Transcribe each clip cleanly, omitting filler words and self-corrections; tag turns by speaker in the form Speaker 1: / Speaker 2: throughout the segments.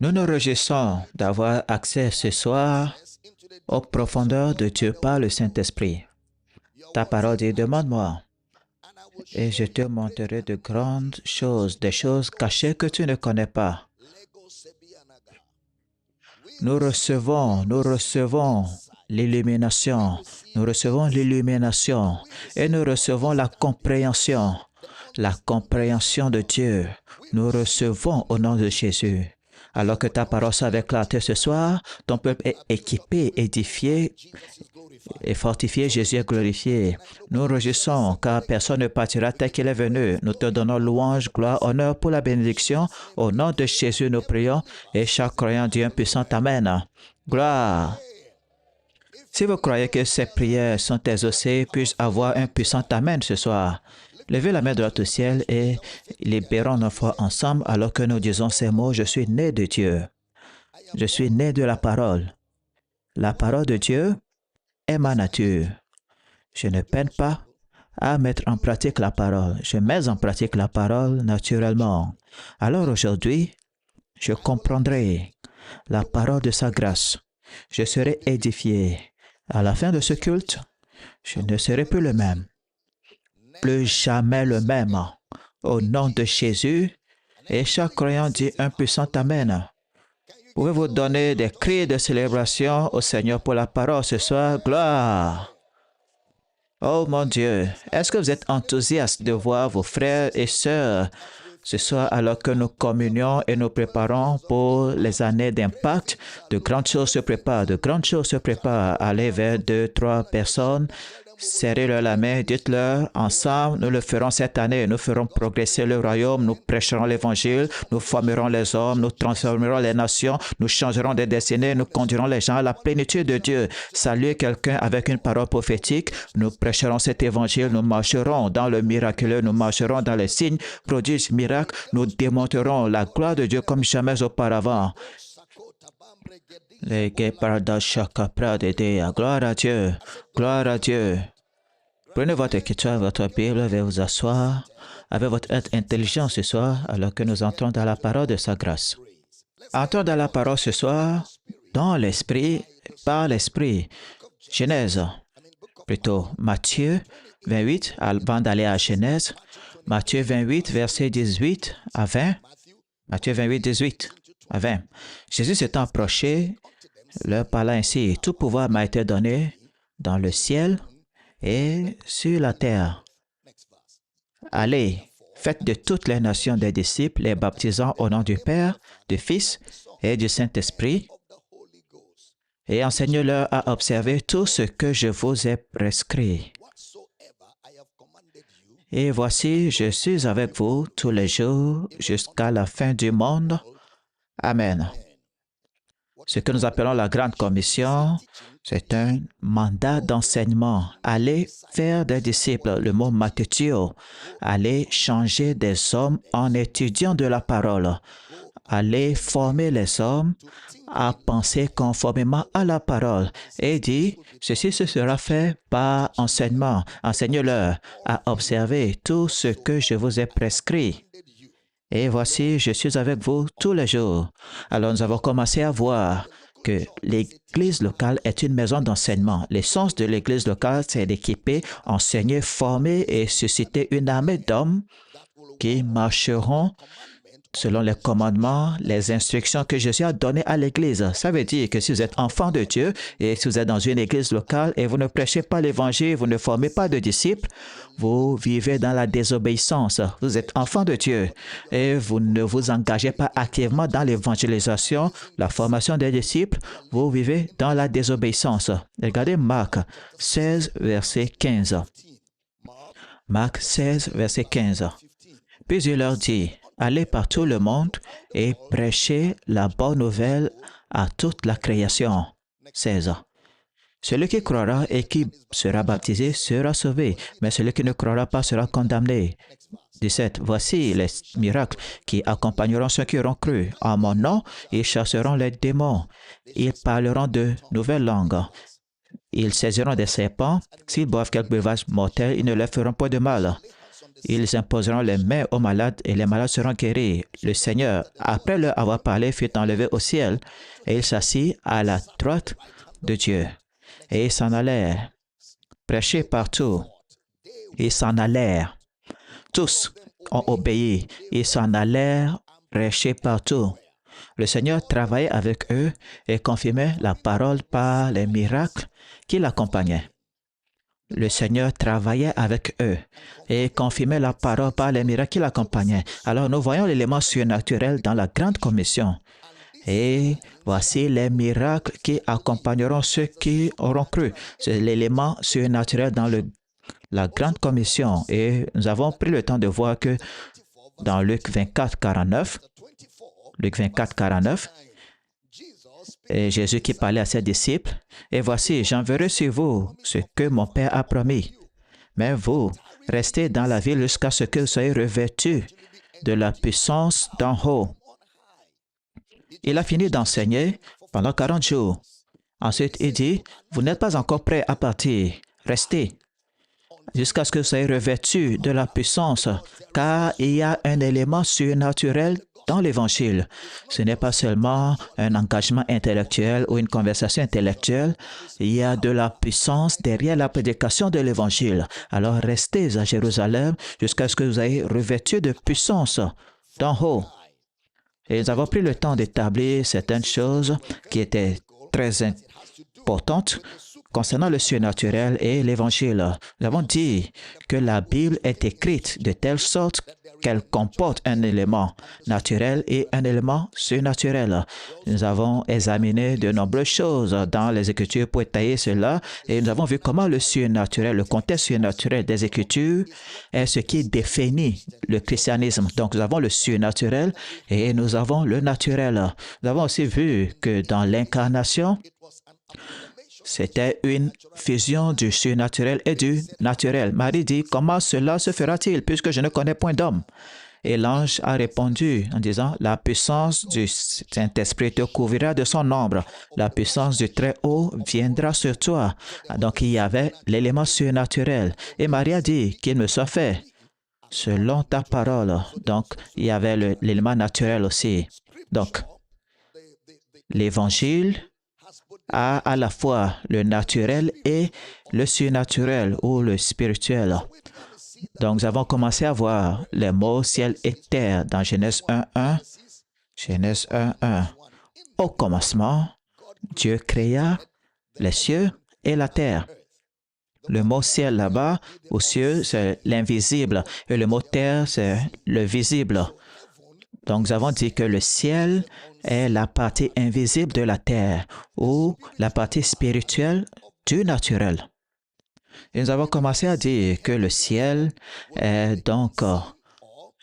Speaker 1: Nous nous réjouissons d'avoir accès ce soir aux profondeurs de Dieu par le Saint-Esprit. Ta parole dit, demande-moi, et je te montrerai de grandes choses, des choses cachées que tu ne connais pas. Nous recevons l'illumination, et nous recevons la compréhension de Dieu. Nous recevons au nom de Jésus. Alors que ta parole soit avec clarté ce soir, ton peuple est équipé, édifié et fortifié, Jésus est glorifié. Nous réjouissons car personne ne partira tel qu'il est venu. Nous te donnons louange, gloire, honneur pour la bénédiction. Au nom de Jésus, nous prions et chaque croyant dit un puissant Amen. Gloire. Si vous croyez que ces prières sont exaucées, puis avoir un puissant Amen ce soir. Levez la main droite au ciel et libérons nos foi ensemble alors que nous disons ces mots. Je suis né de Dieu. Je suis né de la parole. La parole de Dieu est ma nature. Je ne peine pas à mettre en pratique la parole. Je mets en pratique la parole naturellement. Alors aujourd'hui, je comprendrai la parole de sa grâce. Je serai édifié. À la fin de ce culte, je ne serai plus le même. Plus jamais le même. Au nom de Jésus, et chaque croyant dit un puissant Amen. Pouvez-vous donner des cris de célébration au Seigneur pour la parole ce soir? Gloire! Oh mon Dieu, est-ce que vous êtes enthousiaste de voir vos frères et sœurs ce soir alors que nous communions et nous préparons pour les années d'impact? De grandes choses se préparent. Allez vers 2, 3 personnes. Serrez-leur la main, dites-leur, ensemble, nous le ferons cette année, nous ferons progresser le royaume, nous prêcherons l'Évangile, nous formerons les hommes, nous transformerons les nations, nous changerons des destinées, nous conduirons les gens à la plénitude de Dieu. Saluez quelqu'un avec une parole prophétique, nous prêcherons cet Évangile, nous marcherons dans le miraculeux, nous marcherons dans les signes, prodiges, miracles, nous démontrerons la gloire de Dieu comme jamais auparavant. Gloire à Dieu, gloire à Dieu. Prenez votre écriture, votre Bible, veuillez vous asseoir avec votre être intelligent ce soir alors que nous entrons dans la parole de sa grâce. Entrons dans la parole ce soir dans l'esprit, par l'esprit. Genèse, plutôt Matthieu 28, avant d'aller à Genèse, Matthieu 28, versets 18 à 20. Matthieu 28, 18 à 20. Jésus s'étant approché, leur parla ainsi, « Tout pouvoir m'a été donné dans le ciel et sur la terre. Allez, faites de toutes les nations des disciples, les baptisant au nom du Père, du Fils et du Saint-Esprit, et enseignez-leur à observer tout ce que je vous ai prescrit. Et voici, je suis avec vous tous les jours jusqu'à la fin du monde. Amen. » Ce que nous appelons la Grande Commission, c'est un mandat d'enseignement. Allez faire des disciples, le mot mathétio. Allez changer des hommes en étudiant de la parole. Allez former les hommes à penser conformément à la parole. Et dit, ceci se sera fait par enseignement. Enseignez-leur à observer tout ce que je vous ai prescrit. Et voici, je suis avec vous tous les jours. Alors nous avons commencé à voir que l'Église locale est une maison d'enseignement. L'essence de l'Église locale, c'est d'équiper, enseigner, former et susciter une armée d'hommes qui marcheront selon les commandements, les instructions que Jésus a données à l'Église. Ça veut dire que si vous êtes enfant de Dieu et si vous êtes dans une Église locale et vous ne prêchez pas l'Évangile, vous ne formez pas de disciples, vous vivez dans la désobéissance. Vous êtes enfant de Dieu et vous ne vous engagez pas activement dans l'évangélisation, la formation des disciples, vous vivez dans la désobéissance. Regardez Marc 16, verset 15. Marc 16, verset 15. Puis il leur dit, « Allez par tout le monde et prêchez la bonne nouvelle à toute la création. » 16. Celui qui croira et qui sera baptisé sera sauvé, mais celui qui ne croira pas sera condamné. 17. Voici les miracles qui accompagneront ceux qui auront cru. En mon nom, ils chasseront les démons. Ils parleront de nouvelles langues. Ils saisiront des serpents. S'ils boivent quelque breuvage mortel, ils ne leur feront pas de mal. Ils imposeront les mains aux malades et les malades seront guéris. Le Seigneur, après leur avoir parlé, fut enlevé au ciel et il s'assit à la droite de Dieu. Et ils s'en allèrent prêcher partout. Ils s'en allèrent. Tous ont obéi. Ils s'en allèrent prêcher partout. Le Seigneur travaillait avec eux et confirmait la parole par les miracles qui l'accompagnaient. Le Seigneur travaillait avec eux et confirmait la parole par les miracles qui l'accompagnaient. Alors nous voyons l'élément surnaturel dans la grande commission. Et voici les miracles qui accompagneront ceux qui auront cru. C'est l'élément surnaturel dans la grande commission. Et nous avons pris le temps de voir que dans Luc 24, 49, et Jésus qui parlait à ses disciples, « Et voici, j'enverrai sur vous ce que mon Père a promis. Mais vous, restez dans la ville jusqu'à ce que vous soyez revêtus de la puissance d'en haut. » Il a fini d'enseigner pendant 40 jours. Ensuite, il dit, « Vous n'êtes pas encore prêts à partir. Restez jusqu'à ce que vous soyez revêtus de la puissance, car il y a un élément surnaturel dans l'Évangile. Ce n'est pas seulement un engagement intellectuel ou une conversation intellectuelle. Il y a de la puissance derrière la prédication de l'Évangile. Alors restez à Jérusalem jusqu'à ce que vous soyez revêtus de puissance d'en haut. » Et nous avons pris le temps d'établir certaines choses qui étaient très importantes concernant le surnaturel et l'Évangile. Nous avons dit que la Bible est écrite de telle sorte qu'elle comporte un élément naturel et un élément surnaturel. Nous avons examiné de nombreuses choses dans les Écritures pour étayer cela et nous avons vu comment le surnaturel, le contexte surnaturel des Écritures est ce qui définit le christianisme. Donc nous avons le surnaturel et nous avons le naturel. Nous avons aussi vu que dans l'incarnation, c'était une fusion du surnaturel et du naturel. Marie dit, « Comment cela se fera-t-il puisque je ne connais point d'homme? » Et l'ange a répondu en disant, « La puissance du Saint-Esprit te couvrira de son ombre. La puissance du Très-Haut viendra sur toi. » Donc il y avait l'élément surnaturel. Et Marie a dit, « Qu'il me soit fait selon ta parole. » Donc il y avait l'élément naturel aussi. Donc l'Évangile a à la fois le naturel et le surnaturel ou le spirituel. Donc, nous avons commencé à voir les mots ciel et terre dans Genèse 1.1. Genèse 1.1. Au commencement, Dieu créa les cieux et la terre. Le mot ciel là-bas, aux cieux, c'est l'invisible et le mot terre, c'est le visible. Donc, nous avons dit que le ciel est la partie invisible de la terre ou la partie spirituelle du naturel. Et nous avons commencé à dire que le ciel est donc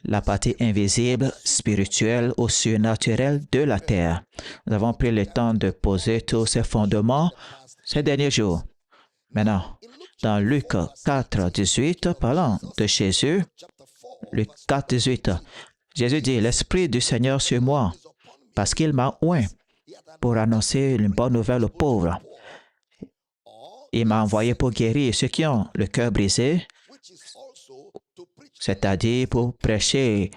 Speaker 1: la partie invisible, spirituelle ou surnaturelle de la terre. Nous avons pris le temps de poser tous ces fondements ces derniers jours. Maintenant, dans Luc 4, 18, parlant de Jésus, Luc 4, 18, Jésus dit, « L'Esprit du Seigneur sur moi, parce qu'il m'a oint pour annoncer une bonne nouvelle aux pauvres. Il m'a envoyé pour guérir ceux qui ont le cœur brisé, c'est-à-dire pour prêcher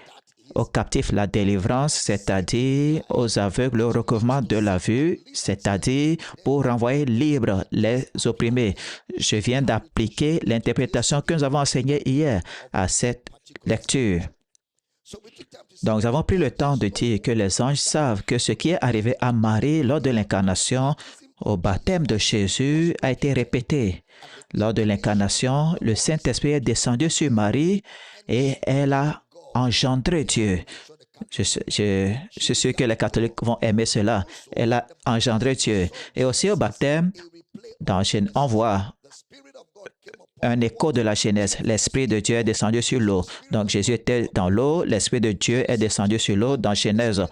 Speaker 1: aux captifs la délivrance, c'est-à-dire aux aveugles le recouvrement de la vue, c'est-à-dire pour renvoyer libres les opprimés. » Je viens d'appliquer l'interprétation que nous avons enseignée hier à cette lecture. Donc, nous avons pris le temps de dire que les anges savent que ce qui est arrivé à Marie lors de l'incarnation, au baptême de Jésus, a été répété. Lors de l'incarnation, le Saint-Esprit est descendu sur Marie et elle a engendré Dieu. Je suis sûr que les catholiques vont aimer cela. Elle a engendré Dieu. Et aussi au baptême, on voit un écho de la Genèse. L'Esprit de Dieu est descendu sur l'eau. Donc, Jésus était dans l'eau. L'Esprit de Dieu est descendu sur l'eau dans Genèse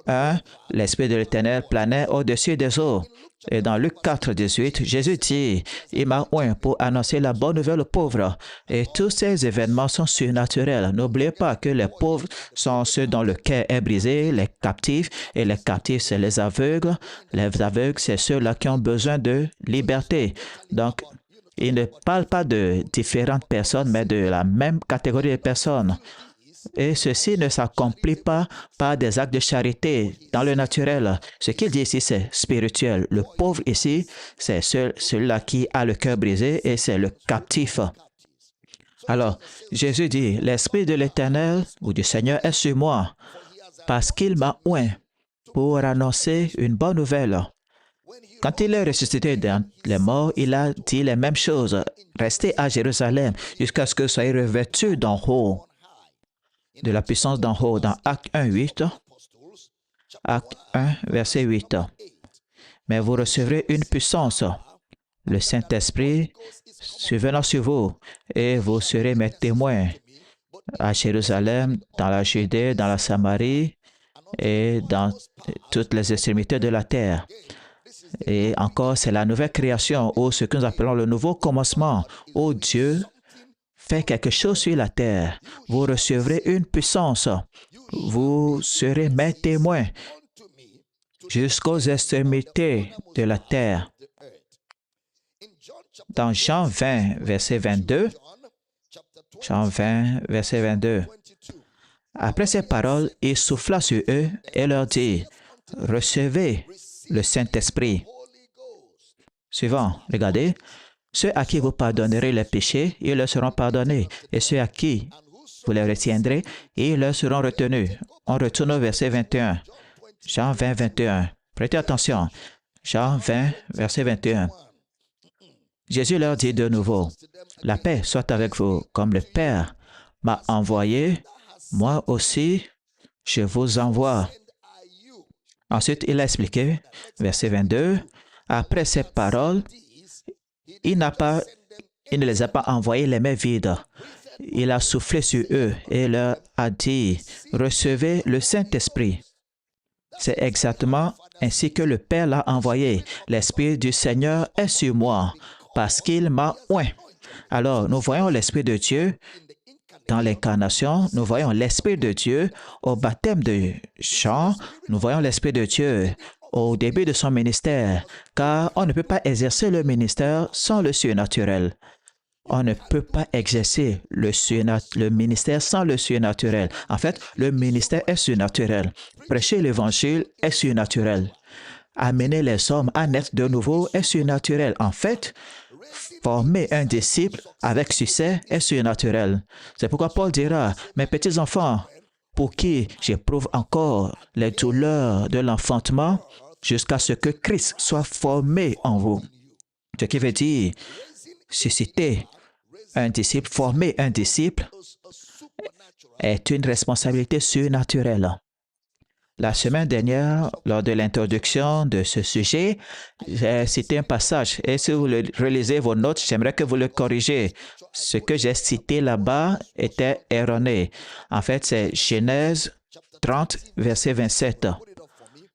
Speaker 1: 1. L'Esprit de l'Éternel planait au-dessus des eaux. Et dans Luc 4, 18, Jésus dit, « Il m'a oint pour annoncer la bonne nouvelle aux pauvres. » Et tous ces événements sont surnaturels. N'oubliez pas que les pauvres sont ceux dont le cœur est brisé, les captifs, et les captifs, c'est les aveugles. Les aveugles, c'est ceux-là qui ont besoin de liberté. Donc, Il ne parle pas de différentes personnes, mais de la même catégorie de personnes. Et ceci ne s'accomplit pas par des actes de charité dans le naturel. Ce qu'il dit ici, c'est spirituel. Le pauvre ici, c'est celui-là qui a le cœur brisé et c'est le captif. Alors, Jésus dit, l'Esprit de l'Éternel ou du Seigneur est sur moi parce qu'il m'a oint pour annoncer une bonne nouvelle. Quand il est ressuscité dans les morts, il a dit les mêmes choses. Restez à Jérusalem jusqu'à ce que vous soyez revêtus d'en haut, de la puissance d'en haut, dans Acte 1, 8. Acte 1, verset 8. Mais vous recevrez une puissance, le Saint-Esprit survenant sur vous, et vous serez mes témoins à Jérusalem, dans la Judée, dans la Samarie et dans toutes les extrémités de la terre. Et encore, c'est la nouvelle création, ou ce que nous appelons le nouveau commencement, où Dieu fait quelque chose sur la terre. Vous recevrez une puissance. Vous serez mes témoins jusqu'aux extrémités de la terre. Dans Jean 20, verset 22, Jean 20, verset 22, après ces paroles, il souffla sur eux et leur dit, « Recevez le Saint-Esprit. » Suivant, regardez, « Ceux à qui vous pardonnerez les péchés, ils leur seront pardonnés, et ceux à qui vous les retiendrez, ils leur seront retenus. » On retourne au verset 21. Jean 20, 21. Prêtez attention. Jean 20, verset 21. Jésus leur dit de nouveau, « La paix soit avec vous, comme le Père m'a envoyé, moi aussi, je vous envoie. » Ensuite, il a expliqué, verset 22, « Après ces paroles, il ne les a pas envoyés les mains vides. Il a soufflé sur eux et leur a dit, « Recevez le Saint-Esprit. » C'est exactement ainsi que le Père l'a envoyé. L'Esprit du Seigneur est sur moi parce qu'il m'a oint. Alors, nous voyons l'Esprit de Dieu dans l'incarnation. Nous voyons l'Esprit de Dieu au baptême de Jean. Nous voyons l'Esprit de Dieu au début de son ministère, car on ne peut pas exercer le ministère sans le surnaturel. On ne peut pas exercer le ministère sans le surnaturel. En fait, le ministère est surnaturel. Prêcher l'Évangile est surnaturel. Amener les hommes à naître de nouveau est surnaturel. En fait, former un disciple avec succès est surnaturel. C'est pourquoi Paul dira, « Mes petits enfants, pour qui j'éprouve encore les douleurs de l'enfantement, jusqu'à ce que Christ soit formé en vous. » Ce qui veut dire, susciter un disciple, former un disciple est une responsabilité surnaturelle. La semaine dernière, lors de l'introduction de ce sujet, j'ai cité un passage et si vous relisez vos notes, j'aimerais que vous le corrigiez. Ce que j'ai cité là-bas était erroné. En fait, c'est Genèse 30, verset 27.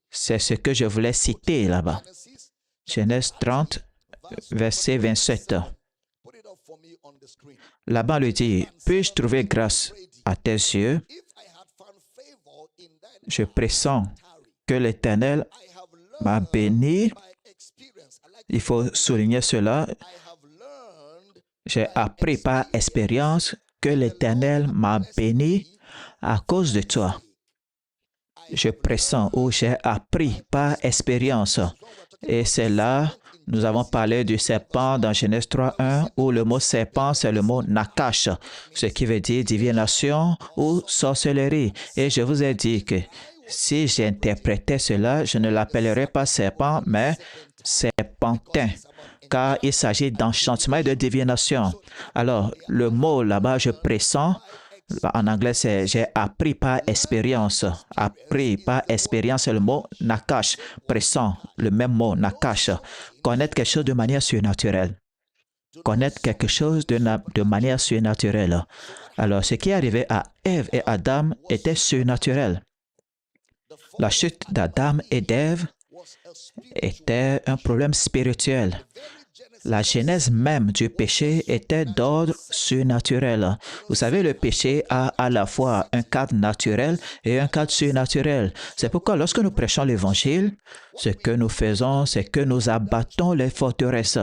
Speaker 1: C'est ce que je voulais citer là-bas. Genèse 30, verset 27. Là-bas, il dit, « Puis-je trouver grâce à tes yeux? Je pressens que l'Éternel m'a béni. » Il faut souligner cela. J'ai appris par expérience que l'Éternel m'a béni à cause de toi. Je pressens ou j'ai appris par expérience. Et c'est là, nous avons parlé du serpent dans Genèse 3.1 où le mot serpent, c'est le mot nakash, ce qui veut dire divination ou sorcellerie. Et je vous ai dit que si j'interprétais cela, je ne l'appellerais pas serpent, mais serpentin, car il s'agit d'enchantement et de divination. Alors, le mot là-bas, je pressens, en anglais, c'est j'ai appris par expérience. Appris par expérience, c'est le mot nakash, pressant, le même mot nakash. Connaître quelque chose de manière surnaturelle. Connaître quelque chose de manière surnaturelle. Alors, ce qui est arrivé à Ève et Adam était surnaturel. La chute d'Adam et d'Ève était un problème spirituel. La genèse même du péché était d'ordre surnaturel. Vous savez, le péché a à la fois un cadre naturel et un cadre surnaturel. C'est pourquoi lorsque nous prêchons l'Évangile, ce que nous faisons, c'est que nous abattons les forteresses.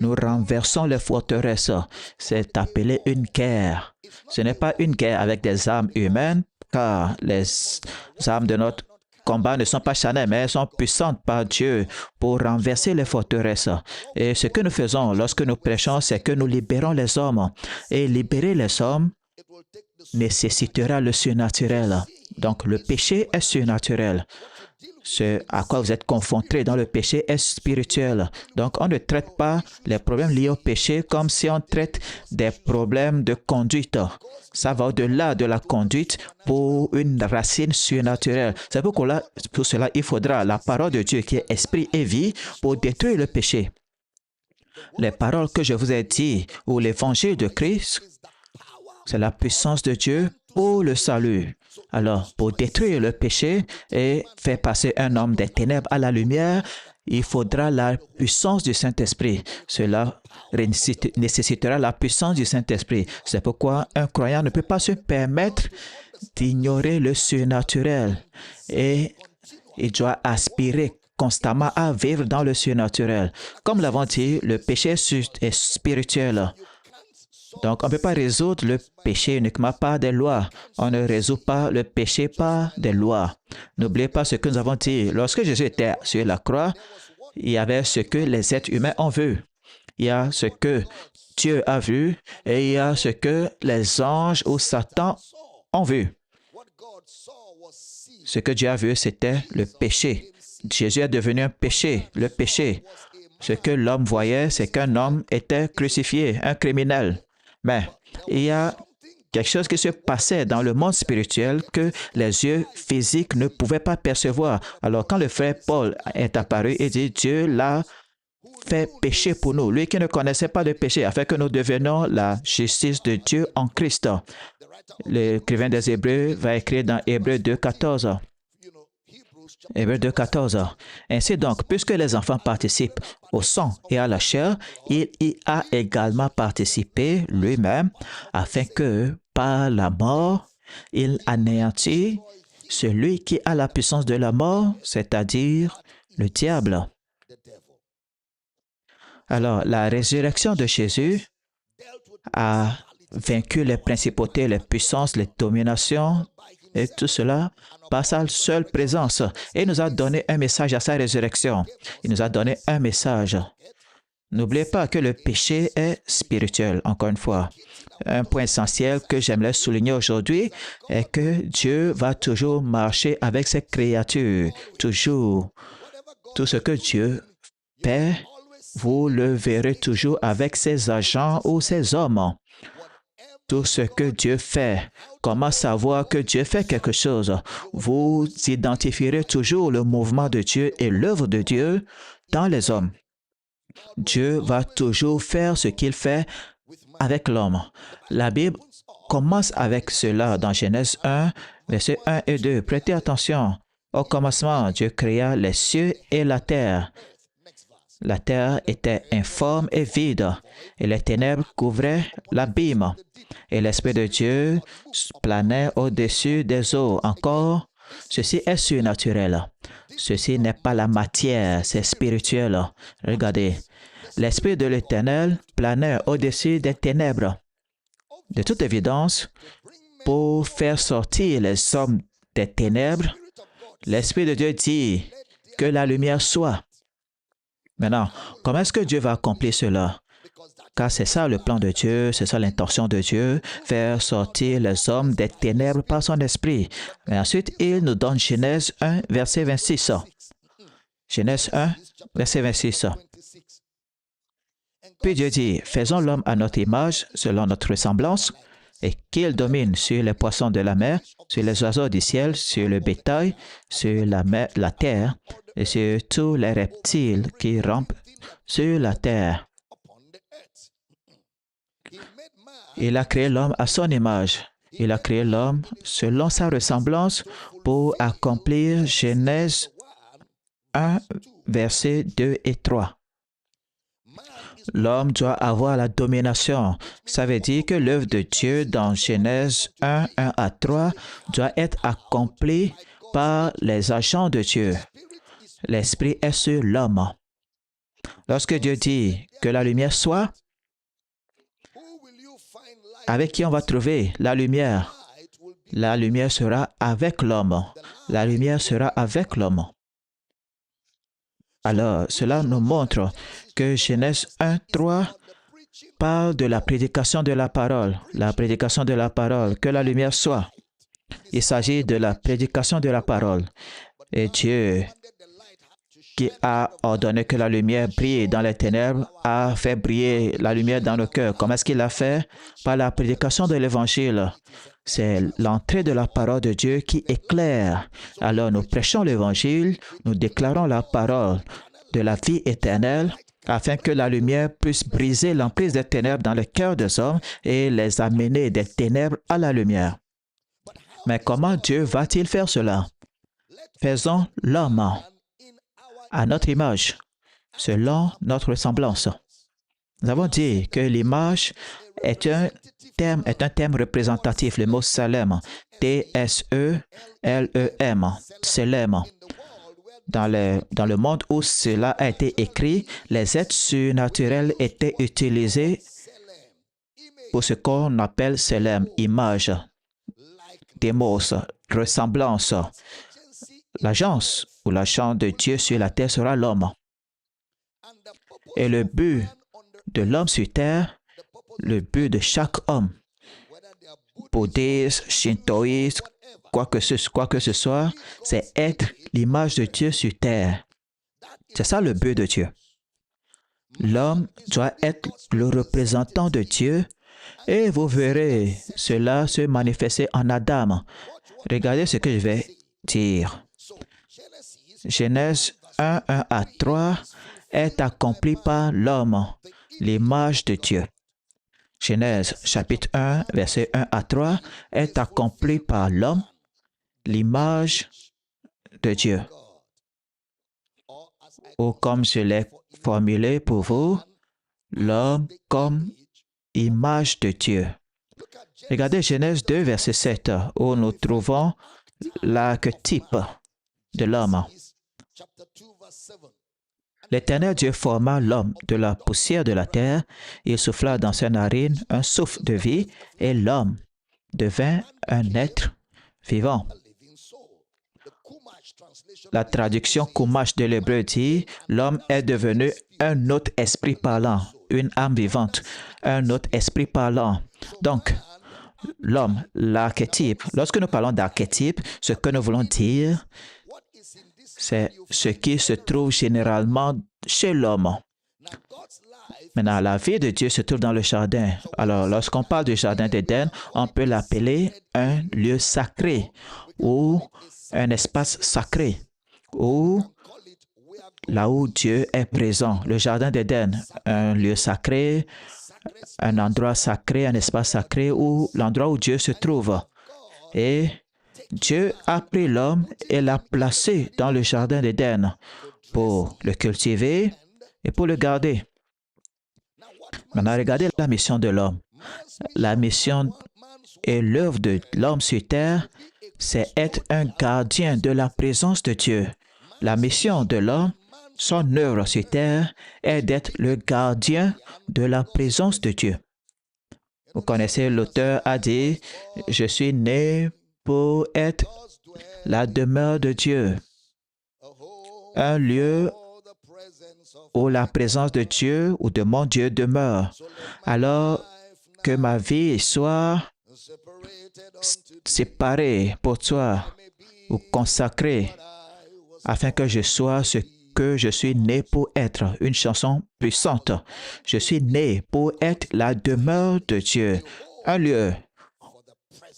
Speaker 1: Nous renversons les forteresses. C'est appelé une guerre. Ce n'est pas une guerre avec des armes humaines, car les armes de notre combat ne sont pas charnelles, mais elles sont puissantes par Dieu pour renverser les forteresses. Et ce que nous faisons lorsque nous prêchons, c'est que nous libérons les hommes. Et libérer les hommes nécessitera le surnaturel. Donc, le péché est surnaturel. Ce à quoi vous êtes confrontés dans le péché est spirituel. Donc, on ne traite pas les problèmes liés au péché comme si on traite des problèmes de conduite. Ça va au-delà de la conduite pour une racine surnaturelle. C'est pour cela, il faudra la parole de Dieu qui est esprit et vie pour détruire le péché. Les paroles que je vous ai dites ou l'évangile de Christ, c'est la puissance de Dieu pour le salut. Alors, pour détruire le péché et faire passer un homme des ténèbres à la lumière, il faudra la puissance du Saint-Esprit. Cela nécessitera la puissance du Saint-Esprit. C'est pourquoi un croyant ne peut pas se permettre d'ignorer le surnaturel et il doit aspirer constamment à vivre dans le surnaturel. Comme l'avons dit, le péché est spirituel. Donc, on ne peut pas résoudre le péché uniquement par des lois. On ne résout pas le péché par des lois. N'oubliez pas ce que nous avons dit. Lorsque Jésus était sur la croix, il y avait ce que les êtres humains ont vu. Il y a ce que Dieu a vu et il y a ce que les anges ou Satan ont vu. Ce que Dieu a vu, c'était le péché. Jésus est devenu un péché, le péché. Ce que l'homme voyait, c'est qu'un homme était crucifié, un criminel. Mais il y a quelque chose qui se passait dans le monde spirituel que les yeux physiques ne pouvaient pas percevoir. Alors quand le frère Paul est apparu, il dit, Dieu l'a fait pécher pour nous, lui qui ne connaissait pas le péché, afin que nous devenions la justice de Dieu en Christ. L'écrivain des Hébreux va écrire dans Hébreux 2,14. Hébreux 2,14. Ainsi donc, puisque les enfants participent au sang et à la chair, il y a également participé lui-même, afin que, par la mort, il anéantit celui qui a la puissance de la mort, c'est-à-dire le diable. Alors, la résurrection de Jésus a vaincu les principautés, les puissances, les dominations, et tout cela par sa seule présence. Et il nous a donné un message à sa résurrection. Il nous a donné un message. N'oubliez pas que le péché est spirituel, encore une fois. Un point essentiel que j'aimerais souligner aujourd'hui est que Dieu va toujours marcher avec ses créatures. Toujours. Tout ce que Dieu fait, vous le verrez toujours avec ses agents ou ses hommes. Tout ce que Dieu fait, comment savoir que Dieu fait quelque chose? Vous identifierez toujours le mouvement de Dieu et l'œuvre de Dieu dans les hommes. Dieu va toujours faire ce qu'il fait avec l'homme. La Bible commence avec cela dans Genèse 1, versets 1 et 2. Prêtez attention. Au commencement, Dieu créa les cieux et la terre. La terre était informe et vide, et les ténèbres couvraient l'abîme. Et l'Esprit de Dieu planait au-dessus des eaux. Encore, ceci est surnaturel. Ceci n'est pas la matière, c'est spirituel. Regardez, l'Esprit de l'Éternel planait au-dessus des ténèbres. De toute évidence, pour faire sortir les hommes des ténèbres, l'Esprit de Dieu dit que la lumière soit. Maintenant, comment est-ce que Dieu va accomplir cela? Car c'est ça le plan de Dieu, c'est ça l'intention de Dieu, faire sortir les hommes des ténèbres par son esprit. Mais ensuite, il nous donne Genèse 1, verset 26. Genèse 1, verset 26. Puis Dieu dit, faisons l'homme à notre image, selon notre ressemblance, et qu'il domine sur les poissons de la mer, sur les oiseaux du ciel, sur le bétail, sur la terre, et sur tous les reptiles qui rampent sur la terre. Il a créé l'homme à son image. Il a créé l'homme selon sa ressemblance pour accomplir Genèse 1, versets 2 et 3. L'homme doit avoir la domination. Ça veut dire que l'œuvre de Dieu dans Genèse 1, 1 à 3 doit être accomplie par les agents de Dieu. L'Esprit est sur l'homme. Lorsque Dieu dit que la lumière soit, avec qui on va trouver la lumière? La lumière sera avec l'homme. La lumière sera avec l'homme. Alors, cela nous montre que Genèse 1, 3 parle de la prédication de la parole. La prédication de la parole, que la lumière soit. Il s'agit de la prédication de la parole. Et Dieu, qui a ordonné que la lumière brille dans les ténèbres, a fait briller la lumière dans le cœur. Comment est-ce qu'il l'a fait? Par la prédication de l'Évangile. C'est l'entrée de la parole de Dieu qui éclaire. Alors nous prêchons l'Évangile, nous déclarons la parole de la vie éternelle afin que la lumière puisse briser l'emprise des ténèbres dans le cœur des hommes et les amener des ténèbres à la lumière. Mais comment Dieu va-t-il faire cela? Faisons l'homme à notre image, selon notre ressemblance. Nous avons dit que l'image est un terme représentatif, le mot Salem, T-S-E-L-E-M, Selem. Dans le monde où cela a été écrit, les êtres surnaturels étaient utilisés pour ce qu'on appelle Selem, image, démos, ressemblance. L'agence ou l'agent de Dieu sur la terre sera l'homme. Et le but de l'homme sur terre, le but de chaque homme, bouddhiste, shintoïste, quoi que ce soit, c'est être l'image de Dieu sur terre. C'est ça le but de Dieu. L'homme doit être le représentant de Dieu et vous verrez cela se manifester en Adam. Regardez ce que je vais dire. Genèse 1, 1 à 3 est accompli par l'homme, l'image de Dieu. Genèse chapitre 1, verset 1 à 3 est accompli par l'homme, l'image de Dieu. Ou comme je l'ai formulé pour vous, l'homme comme image de Dieu. Regardez Genèse 2, verset 7, où nous trouvons l'archétype de l'homme. L'Éternel Dieu forma l'homme de la poussière de la terre, il souffla dans ses narines un souffle de vie, et l'homme devint un être vivant. La traduction Chumash de l'hébreu dit, l'homme est devenu un autre esprit parlant, une âme vivante, un autre esprit parlant. Donc, l'homme, l'archétype, lorsque nous parlons d'archétype, ce que nous voulons dire, c'est ce qui se trouve généralement chez l'homme. Maintenant, la vie de Dieu se trouve dans le jardin. Alors, lorsqu'on parle du jardin d'Éden, on peut l'appeler un lieu sacré ou un espace sacré ou là où Dieu est présent. Le jardin d'Éden, un lieu sacré, un endroit sacré, un espace sacré ou l'endroit où Dieu se trouve. Et Dieu a pris l'homme et l'a placé dans le jardin d'Éden pour le cultiver et pour le garder. Maintenant, regardez la mission de l'homme. La mission et l'œuvre de l'homme sur terre, c'est être un gardien de la présence de Dieu. La mission de l'homme, son œuvre sur terre, est d'être le gardien de la présence de Dieu. Vous connaissez, l'auteur a dit, « Je suis né pour être la demeure de Dieu, un lieu où la présence de Dieu ou de mon Dieu demeure. Alors que ma vie soit séparée pour toi ou consacrée afin que je sois ce que je suis né pour être. » Une chanson puissante. Je suis né pour être la demeure de Dieu, un lieu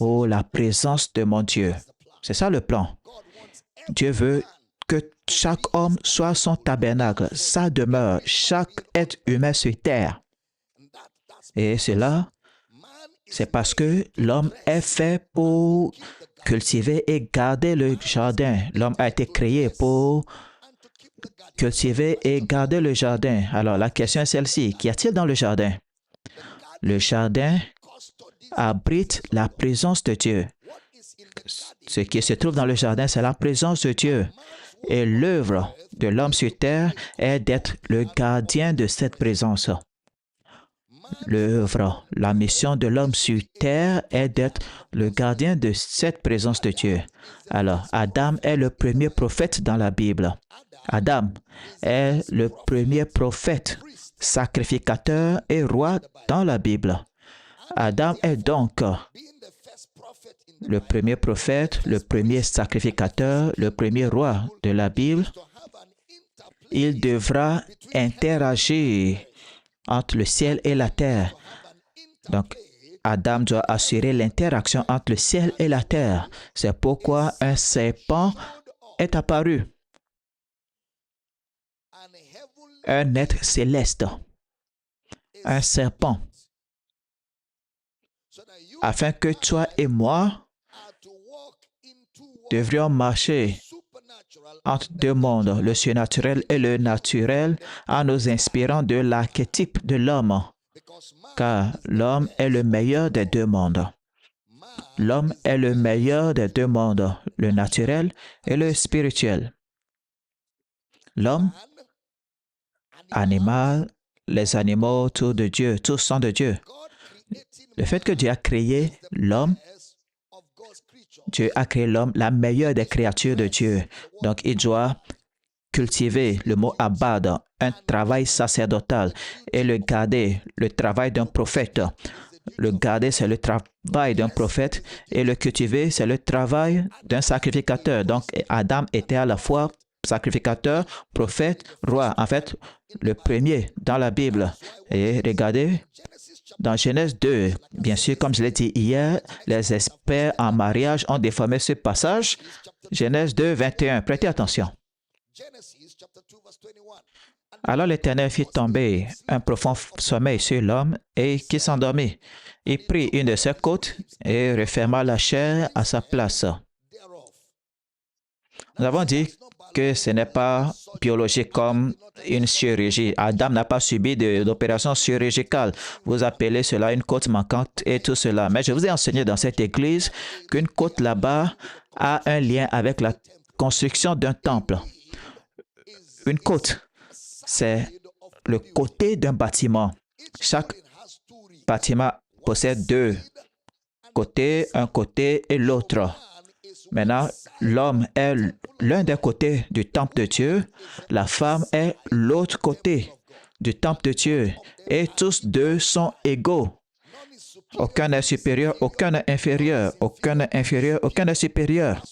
Speaker 1: où la présence de mon Dieu. C'est ça le plan. Dieu veut que chaque homme soit son tabernacle, sa demeure, chaque être humain sur terre. Et cela, c'est parce que l'homme est fait pour cultiver et garder le jardin. L'homme a été créé pour cultiver et garder le jardin. Alors, la question est celle-ci. Qu'y a-t-il dans le jardin? Le jardin abrite la présence de Dieu. Ce qui se trouve dans le jardin, c'est la présence de Dieu. Et l'œuvre de l'homme sur terre est d'être le gardien de cette présence. L'œuvre, la mission de l'homme sur terre est d'être le gardien de cette présence de Dieu. Alors, Adam est le premier prophète dans la Bible. Adam est le premier prophète, sacrificateur et roi dans la Bible. Adam est donc le premier prophète, le premier sacrificateur, le premier roi de la Bible. Il devra interagir entre le ciel et la terre. Donc, Adam doit assurer l'interaction entre le ciel et la terre. C'est pourquoi un serpent est apparu. Un être céleste. Un serpent. Afin que toi et moi devrions marcher entre deux mondes, le surnaturel et le naturel, en nous inspirant de l'archétype de l'homme, car l'homme est le meilleur des deux mondes. L'homme est le meilleur des deux mondes, le naturel et le spirituel. L'homme, animal, les animaux autour de Dieu, tous sont de Dieu. Le fait que Dieu a créé l'homme, Dieu a créé l'homme, la meilleure des créatures de Dieu. Donc, il doit cultiver le mot abad, un travail sacerdotal, et le garder, le travail d'un prophète. Le garder, c'est le travail d'un prophète, et le cultiver, c'est le travail d'un sacrificateur. Donc, Adam était à la fois sacrificateur, prophète, roi. En fait, le premier dans la Bible. Et regardez, dans Genèse 2, bien sûr, comme je l'ai dit hier, les experts en mariage ont déformé ce passage. Genèse 2, 21. Prêtez attention. Alors l'Éternel fit tomber un profond sommeil sur l'homme et qui s'endormit. Il prit une de ses côtes et referma la chair à sa place. Nous avons dit que ce n'est pas biologique comme une chirurgie. Adam n'a pas subi d'opération chirurgicale. Vous appelez cela une côte manquante et tout cela. Mais je vous ai enseigné dans cette église qu'une côte là-bas a un lien avec la construction d'un temple. Une côte, c'est le côté d'un bâtiment. Chaque bâtiment possède deux côtés, un côté et l'autre. Maintenant, l'homme est l'un des côtés du temple de Dieu, la femme est l'autre côté du temple de Dieu, et tous deux sont égaux. Aucun n'est supérieur, aucun n'est inférieur, aucun n'est inférieur, aucun n'est supérieur.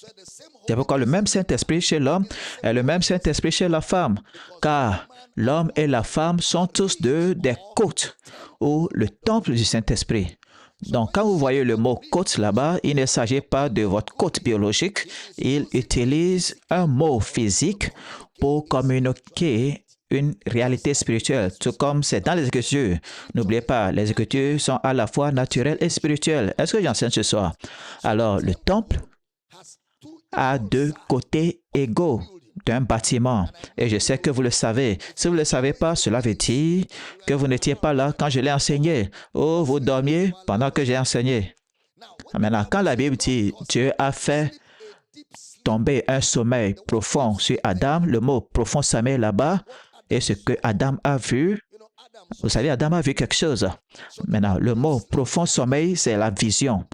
Speaker 1: C'est pourquoi le même Saint-Esprit chez l'homme est le même Saint-Esprit chez la femme, car l'homme et la femme sont tous deux des côtes ou le temple du Saint-Esprit. Donc, quand vous voyez le mot « côte » là-bas, il ne s'agit pas de votre côte biologique. Il utilise un mot physique pour communiquer une réalité spirituelle, tout comme c'est dans les Écritures. N'oubliez pas, les Écritures sont à la fois naturelles et spirituelles. Est-ce que j'enseigne ce soir? Alors, le temple a deux côtés égaux d'un bâtiment. Et je sais que vous le savez. Si vous ne le savez pas, cela veut dire que vous n'étiez pas là quand je l'ai enseigné. Ou vous dormiez pendant que j'ai enseigné. Maintenant, quand la Bible dit Dieu a fait tomber un sommeil profond sur Adam, le mot profond sommeil là-bas, et ce que Adam a vu, vous savez, Adam a vu quelque chose. Maintenant, le mot profond sommeil, c'est la vision.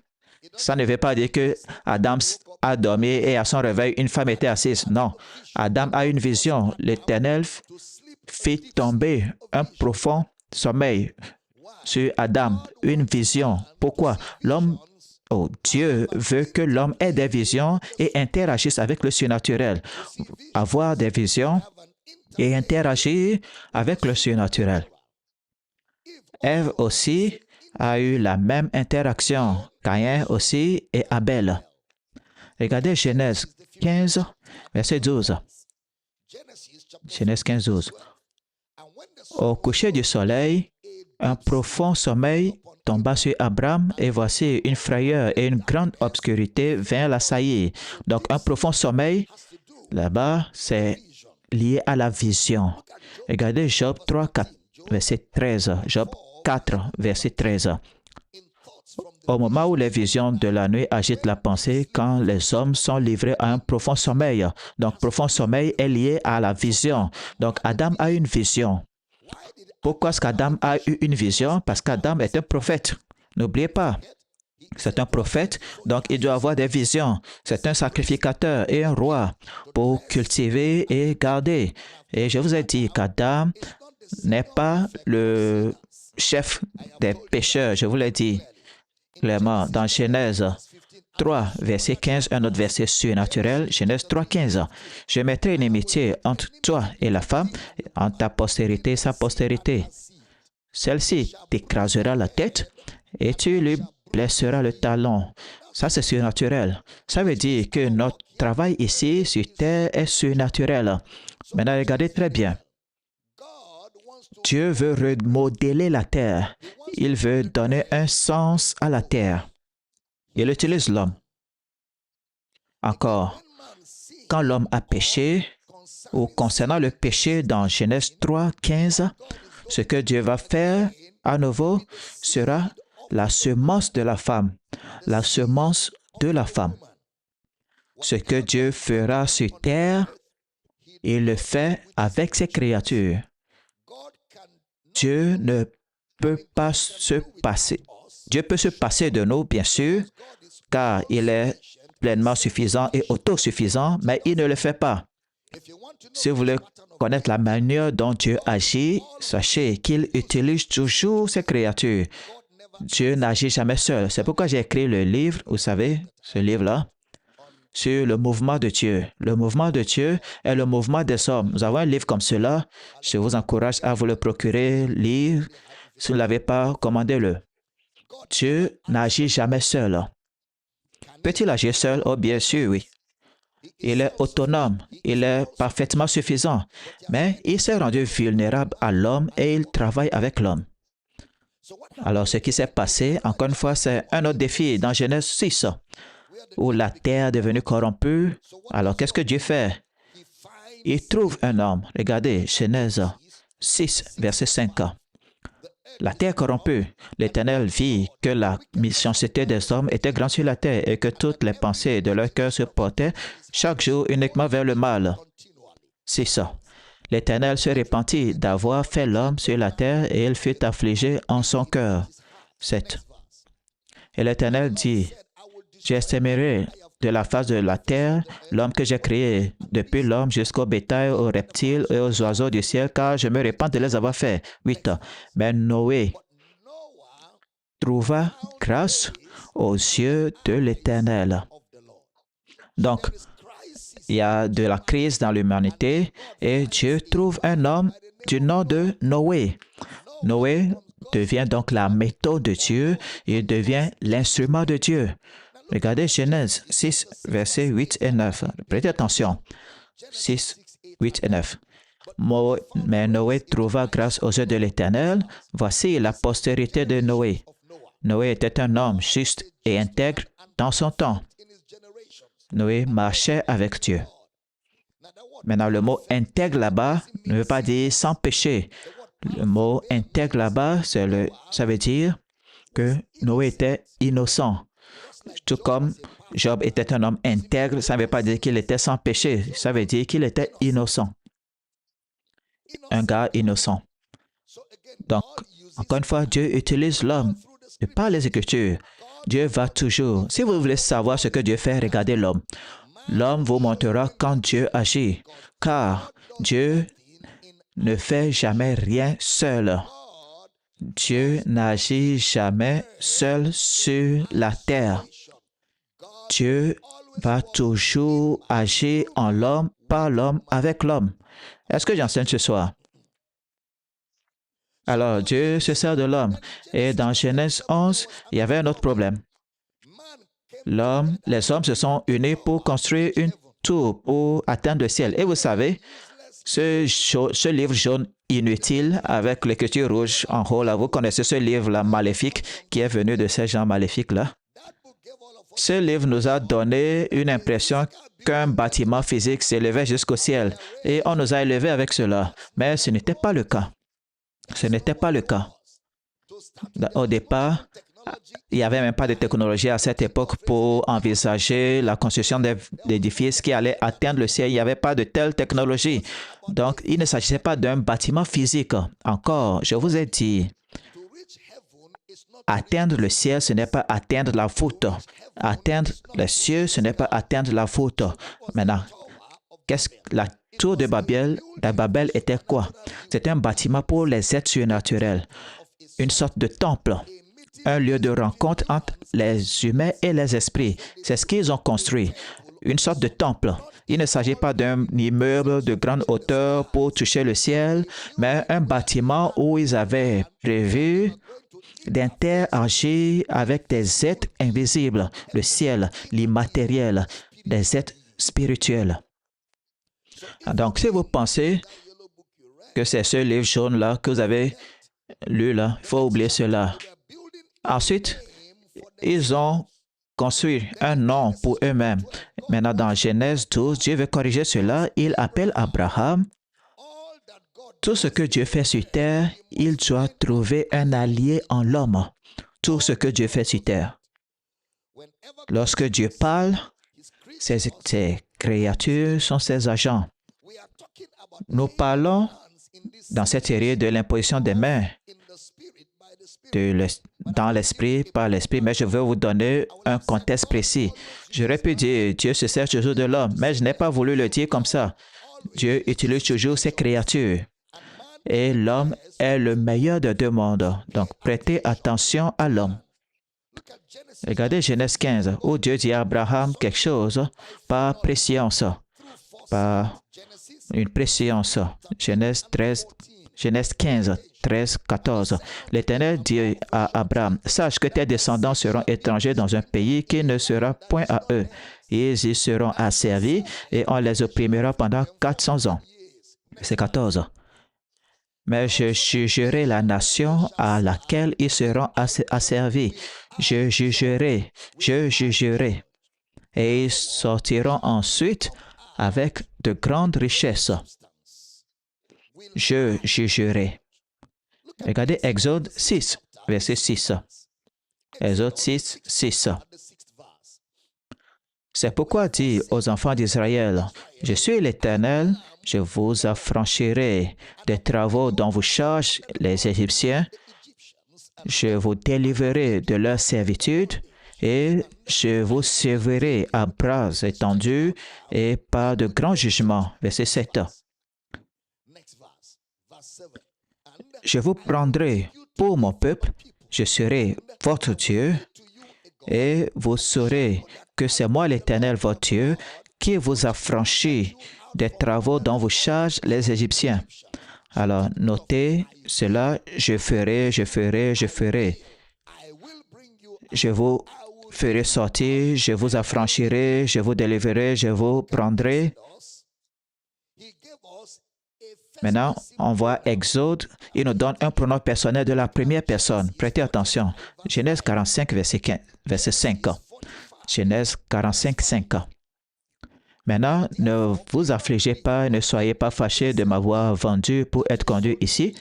Speaker 1: Ça ne veut pas dire que Adam a dormi et à son réveil, une femme était assise. Non. Adam a une vision. L'Éternel fit tomber un profond sommeil sur Adam. Une vision. Pourquoi? Dieu veut que l'homme ait des visions et interagisse avec le surnaturel. Avoir des visions et interagir avec le surnaturel. Ève aussi a eu la même interaction. Caïn aussi et Abel. Regardez Genèse 15, verset 12. Genèse 15, 12. Au coucher du soleil, un profond sommeil tomba sur Abraham et voici une frayeur et une grande obscurité vint l'assaillir. Donc un profond sommeil, là-bas, c'est lié à la vision. Regardez Job 3, 4, verset 13. Job 4, verset 13. Au moment où les visions de la nuit agitent la pensée, quand les hommes sont livrés à un profond sommeil. Donc, profond sommeil est lié à la vision. Donc, Adam a une vision. Pourquoi est-ce qu'Adam a eu une vision? Parce qu'Adam est un prophète. N'oubliez pas, c'est un prophète, donc il doit avoir des visions. C'est un sacrificateur et un roi pour cultiver et garder. Et je vous ai dit qu'Adam n'est pas le chef des pécheurs. Je vous l'ai dit clairement dans Genèse 3, verset 15, un autre verset surnaturel, Genèse 3, 15. Je mettrai une amitié entre toi et la femme, entre ta postérité et sa postérité. Celle-ci t'écrasera la tête et tu lui blesseras le talon. Ça, c'est surnaturel. Ça veut dire que notre travail ici sur terre est surnaturel. Maintenant, regardez très bien. Dieu veut remodeler la terre. Il veut donner un sens à la terre. Il utilise l'homme. Encore, quand l'homme a péché, ou concernant le péché dans Genèse 3, 15, ce que Dieu va faire à nouveau sera la semence de la femme. La semence de la femme. Ce que Dieu fera sur terre, il le fait avec ses créatures. Dieu ne peut pas se passer. Dieu peut se passer de nous, bien sûr, car il est pleinement suffisant et autosuffisant, mais il ne le fait pas. Si vous voulez connaître la manière dont Dieu agit, sachez qu'il utilise toujours ses créatures. Dieu n'agit jamais seul. C'est pourquoi j'ai écrit le livre, vous savez, ce livre-là, sur le mouvement de Dieu. Le mouvement de Dieu est le mouvement des hommes. Nous avons un livre comme cela. Je vous encourage à vous le procurer, lire. Si vous ne l'avez pas, commandez-le. Dieu n'agit jamais seul. Peut-il agir seul? Oh, bien sûr, oui. Il est autonome, il est parfaitement suffisant, mais il s'est rendu vulnérable à l'homme et il travaille avec l'homme. Alors, ce qui s'est passé, encore une fois, c'est un autre défi dans Genèse 6, où la terre est devenue corrompue. Alors, qu'est-ce que Dieu fait? Il trouve un homme. Regardez, Genèse 6, verset 5. La terre corrompue. L'Éternel vit que la méchanceté des hommes était grande sur la terre et que toutes les pensées de leur cœur se portaient chaque jour uniquement vers le mal. C'est ça. L'Éternel se repentit d'avoir fait l'homme sur la terre et il fut affligé en son cœur. 7. Et l'Éternel dit, j'estimerai de la face de la terre l'homme que j'ai créé, depuis l'homme jusqu'au bétail, aux reptiles et aux oiseaux du ciel, car je me répands de les avoir faits. 8. Mais Noé trouva grâce aux yeux de l'Éternel. Donc, il y a de la crise dans l'humanité et Dieu trouve un homme du nom de Noé. Noé devient donc la méthode de Dieu, il devient l'instrument de Dieu. Regardez Genèse 6, versets 8 et 9. Prêtez attention. 6, 8 et 9. Mais Noé trouva grâce aux yeux de l'Éternel. Voici la postérité de Noé. Noé était un homme juste et intègre dans son temps. Noé marchait avec Dieu. Maintenant, le mot intègre là-bas ne veut pas dire sans péché. Le mot intègre là-bas, ça veut dire que Noé était innocent. Tout comme Job était un homme intègre, ça ne veut pas dire qu'il était sans péché. Ça veut dire qu'il était innocent. Un gars innocent. Donc, encore une fois, Dieu utilise l'homme. Et par les Écritures, Dieu va toujours. Si vous voulez savoir ce que Dieu fait, regardez l'homme. L'homme vous montrera quand Dieu agit, car Dieu ne fait jamais rien seul. Dieu n'agit jamais seul sur la terre. Dieu va toujours agir en l'homme, par l'homme, avec l'homme. Est-ce que j'enseigne ce soir? Alors, Dieu se sert de l'homme. Et dans Genèse 11, il y avait un autre problème. Les hommes se sont unis pour construire une tour pour atteindre le ciel. Et vous savez, ce livre jaune inutile avec l'écriture rouge en haut, là, vous connaissez ce livre-là maléfique qui est venu de ces gens maléfiques-là. Ce livre nous a donné une impression qu'un bâtiment physique s'élevait jusqu'au ciel et on nous a élevés avec cela. Mais ce n'était pas le cas. Ce n'était pas le cas. Au départ, il n'y avait même pas de technologie à cette époque pour envisager la construction d'édifices qui allaient atteindre le ciel. Il n'y avait pas de telle technologie. Donc, il ne s'agissait pas d'un bâtiment physique. Encore, je vous ai dit, atteindre le ciel, ce n'est pas atteindre la voûte. Atteindre les cieux, ce n'est pas atteindre la voûte. Maintenant, la tour de Babel était quoi? C'était un bâtiment pour les êtres surnaturels, une sorte de temple, un lieu de rencontre entre les humains et les esprits. C'est ce qu'ils ont construit, une sorte de temple. Il ne s'agit pas d'un immeuble de grande hauteur pour toucher le ciel, mais un bâtiment où ils avaient prévu d'interagir avec des êtres invisibles, le ciel, l'immatériel, des êtres spirituels. Donc, si vous pensez que c'est ce livre jaune-là que vous avez lu là, il faut oublier cela. Ensuite, ils ont construit un nom pour eux-mêmes. Maintenant, dans Genèse 12, Dieu veut corriger cela. Il appelle Abraham. Tout ce que Dieu fait sur terre, il doit trouver un allié en l'homme. Tout ce que Dieu fait sur terre. Lorsque Dieu parle, ses créatures sont ses agents. Nous parlons dans cette série de l'imposition des mains dans l'esprit, par l'esprit, mais je veux vous donner un contexte précis. J'aurais pu dire, Dieu se sert toujours de l'homme, mais je n'ai pas voulu le dire comme ça. Dieu utilise toujours ses créatures. Et l'homme est le meilleur des deux mondes. Donc, prêtez attention à l'homme. Regardez Genèse 15, où Dieu dit à Abraham quelque chose par préscience, par une préscience. Genèse 15, 13, 14. L'Éternel dit à Abraham, « Sache que tes descendants seront étrangers dans un pays qui ne sera point à eux. Ils y seront asservis et on les opprimera pendant 400 ans. » C'est 14. « Mais je jugerai la nation à laquelle ils seront asservis. Je jugerai. Et ils sortiront ensuite avec de grandes richesses. Je jugerai. » Regardez Exode 6, verset 6. Exode 6, 6. C'est pourquoi dit aux enfants d'Israël, « Je suis l'Éternel, je vous affranchirai des travaux dont vous chargent les Égyptiens, je vous délivrerai de leur servitude et je vous servirai à bras étendus et par de grands jugements. » Verset 7. Je vous prendrai pour mon peuple, je serai votre Dieu, et vous saurez que c'est moi l'Éternel, votre Dieu, qui vous a franchi des travaux dont vous chargent les Égyptiens. Alors, notez cela, je ferai. Je vous ferai sortir, je vous affranchirai, je vous délivrerai, je vous prendrai. Maintenant, on voit Exode, il nous donne un pronom personnel de la première personne. Prêtez attention. Genèse 45, verset 5. Genèse 45, 5. Maintenant, ne vous affligez pas, ne soyez pas fâchés de m'avoir vendu pour être conduit ici,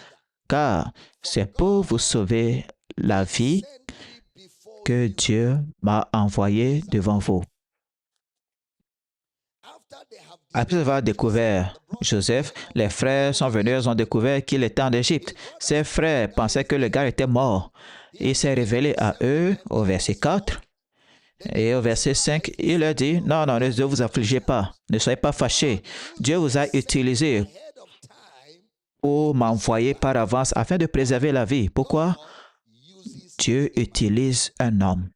Speaker 1: car c'est pour vous sauver la vie que Dieu m'a envoyé devant vous. Après avoir découvert Joseph, les frères sont venus, ils ont découvert qu'il était en Égypte. Ses frères pensaient que le gars était mort. Il s'est révélé à eux au verset 4. Et au verset 5, il leur dit, « Non, ne vous affligez pas, ne soyez pas fâchés. Dieu vous a utilisé pour m'envoyer par avance afin de préserver la vie. » Pourquoi? Dieu utilise un homme.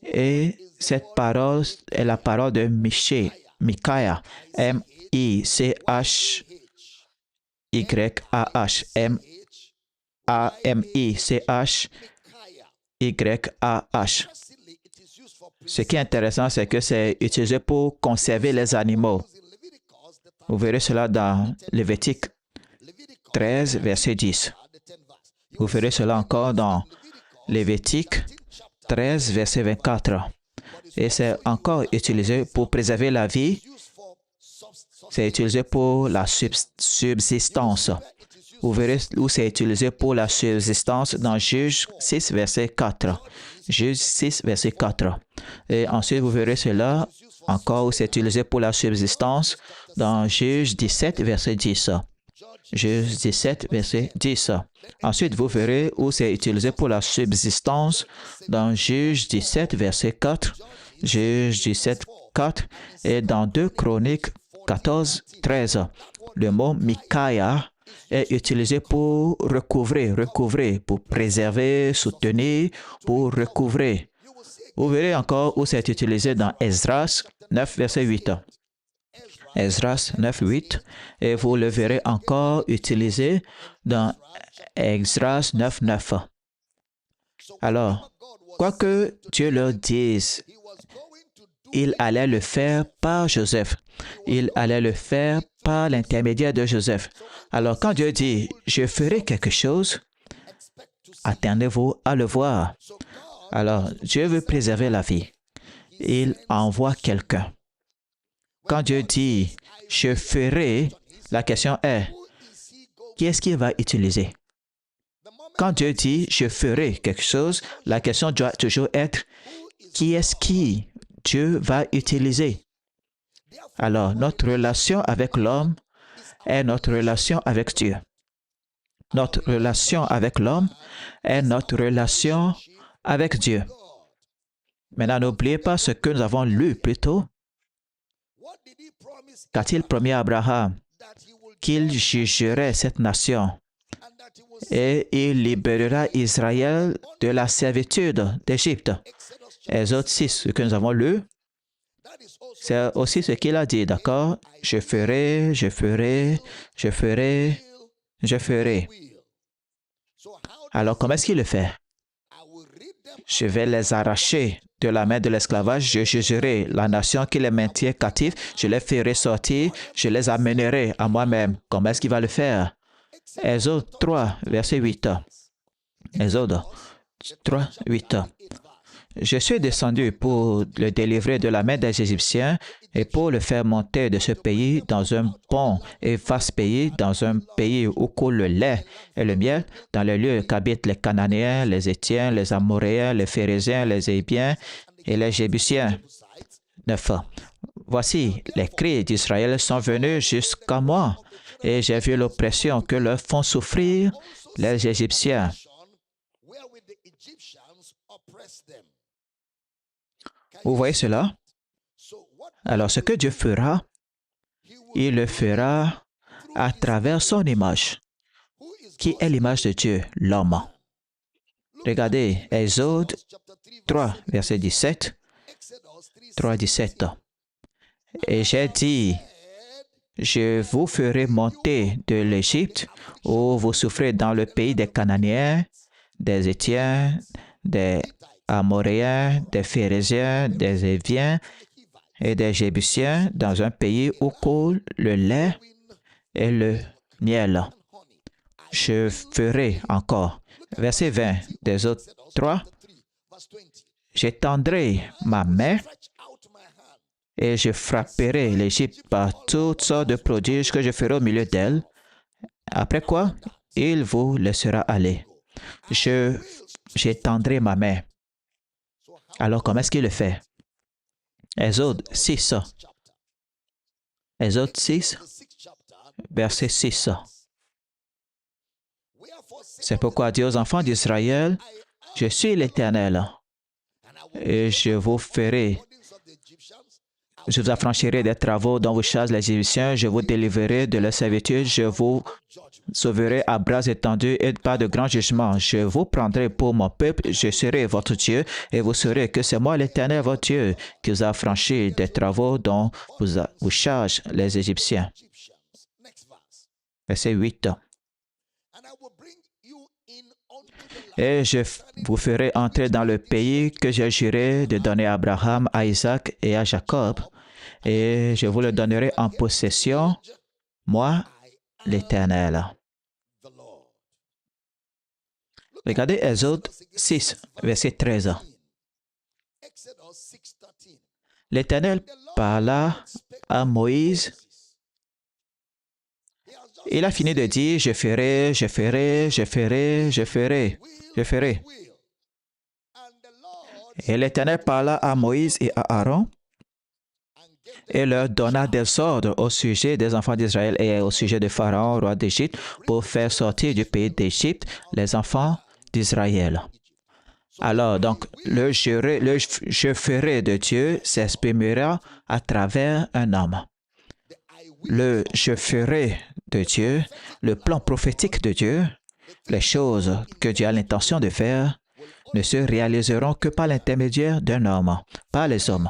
Speaker 1: Et cette parole est la parole de Michaya, M-I-C-H-Y-A-H, M-A-M-I-C-H-Y-A-H. Ce qui est intéressant, c'est que c'est utilisé pour conserver les animaux. Vous verrez cela dans Lévitique 13, verset 10. Vous verrez cela encore dans Lévitique 13, verset 24. Et c'est encore utilisé pour préserver la vie. C'est utilisé pour la subsistance. Vous verrez où c'est utilisé pour la subsistance dans Juge 6, verset 4. Juge 6, verset 4. Et ensuite, vous verrez cela encore où c'est utilisé pour la subsistance dans Juge 17, verset 10. Juge 17, verset 10. Ensuite, vous verrez où c'est utilisé pour la subsistance dans Juge 17, verset 4. Juge 17, 4. Et dans 2 Chroniques 14, 13. Le mot Micaiah est utilisé pour recouvrer, pour préserver, soutenir, pour recouvrer. Vous verrez encore où c'est utilisé dans Esdras 9, verset 8. Esdras 9, 8. Et vous le verrez encore utilisé dans Esdras 9, 9. Alors, quoi que Dieu leur dise, il allait le faire par Joseph. Il allait le faire par l'intermédiaire de Joseph. Alors, quand Dieu dit, je ferai quelque chose, attendez-vous à le voir. Alors, Dieu veut préserver la vie. Il envoie quelqu'un. Quand Dieu dit, je ferai, la question est, qui est-ce qu'il va utiliser? Quand Dieu dit, je ferai quelque chose, la question doit toujours être, qui est-ce qui Dieu va utiliser? Alors, notre relation avec l'homme est notre relation avec Dieu. Notre relation avec l'homme est notre relation avec Dieu. Maintenant, n'oubliez pas ce que nous avons lu plus tôt. Qu'a-t-il promis à Abraham? Qu'il jugerait cette nation et il libérera Israël de la servitude d'Égypte. Exode 6, ce que nous avons lu, c'est aussi ce qu'il a dit, d'accord? Je ferai, je ferai, je ferai, je ferai. Alors, comment est-ce qu'il le fait? Je vais les arracher de la main de l'esclavage, je jugerai la nation qui les maintient captifs, je les ferai sortir, je les amènerai à moi-même. Comment est-ce qu'il va le faire? Exode 3, verset 8. Exode 3, 8. Je suis descendu pour le délivrer de la main des Égyptiens et pour le faire monter de ce pays dans un bon et vaste pays, dans un pays où coule le lait et le miel, dans les lieux qu'habitent les Cananéens, les Étiens, les Amoréens, les Phérésiens, les Hébiens et les Jébusiens. 9. Voici, les cris d'Israël sont venus jusqu'à moi, et j'ai vu l'oppression que leur font souffrir les Égyptiens. Vous voyez cela? Alors, ce que Dieu fera, il le fera à travers son image. Qui est l'image de Dieu? L'homme. Regardez, Exode 3, verset 17. 3, 17. Et j'ai dit, je vous ferai monter de l'Égypte, où vous souffrez dans le pays des Cananéens, des Étiens, des Amoréens, des Phérésiens, des Héviens et des Jébusiens, dans un pays où coule le lait et le miel. Je ferai encore. Verset 20 d'Exode 3. J'étendrai ma main et je frapperai l'Égypte par toutes sortes de prodiges que je ferai au milieu d'elle. Après quoi, il vous laissera aller. J'étendrai ma main. Alors, comment est-ce qu'il le fait? Exode 6. Exode 6, verset 6. C'est pourquoi dit aux enfants d'Israël, je suis l'Éternel, et je vous affranchirai des travaux dont vous chassez les Égyptiens, je vous délivrerai de leur servitude, je vous sauverai à bras étendus et par de grands jugements. Je vous prendrai pour mon peuple, je serai votre Dieu, et vous saurez que c'est moi l'Éternel, votre Dieu, qui vous a affranchi des travaux dont vous chargent les Égyptiens. Verset 8. Et je vous ferai entrer dans le pays que j'ai juré de donner à Abraham, à Isaac et à Jacob, et je vous le donnerai en possession, moi, l'Éternel. Regardez Exode 6, verset 13. l'Éternel parla à Moïse. Il a fini de dire, je ferai, je ferai, je ferai, je ferai, je ferai. Et l'Éternel parla à Moïse et à Aaron et leur donna des ordres au sujet des enfants d'Israël et au sujet de Pharaon, roi d'Égypte, pour faire sortir du pays d'Égypte les enfants d'Israël. Alors, donc, le je ferai de Dieu s'exprimera à travers un homme. Le je ferai de Dieu, le plan prophétique de Dieu, les choses que Dieu a l'intention de faire, ne se réaliseront que par l'intermédiaire d'un homme, pas les hommes.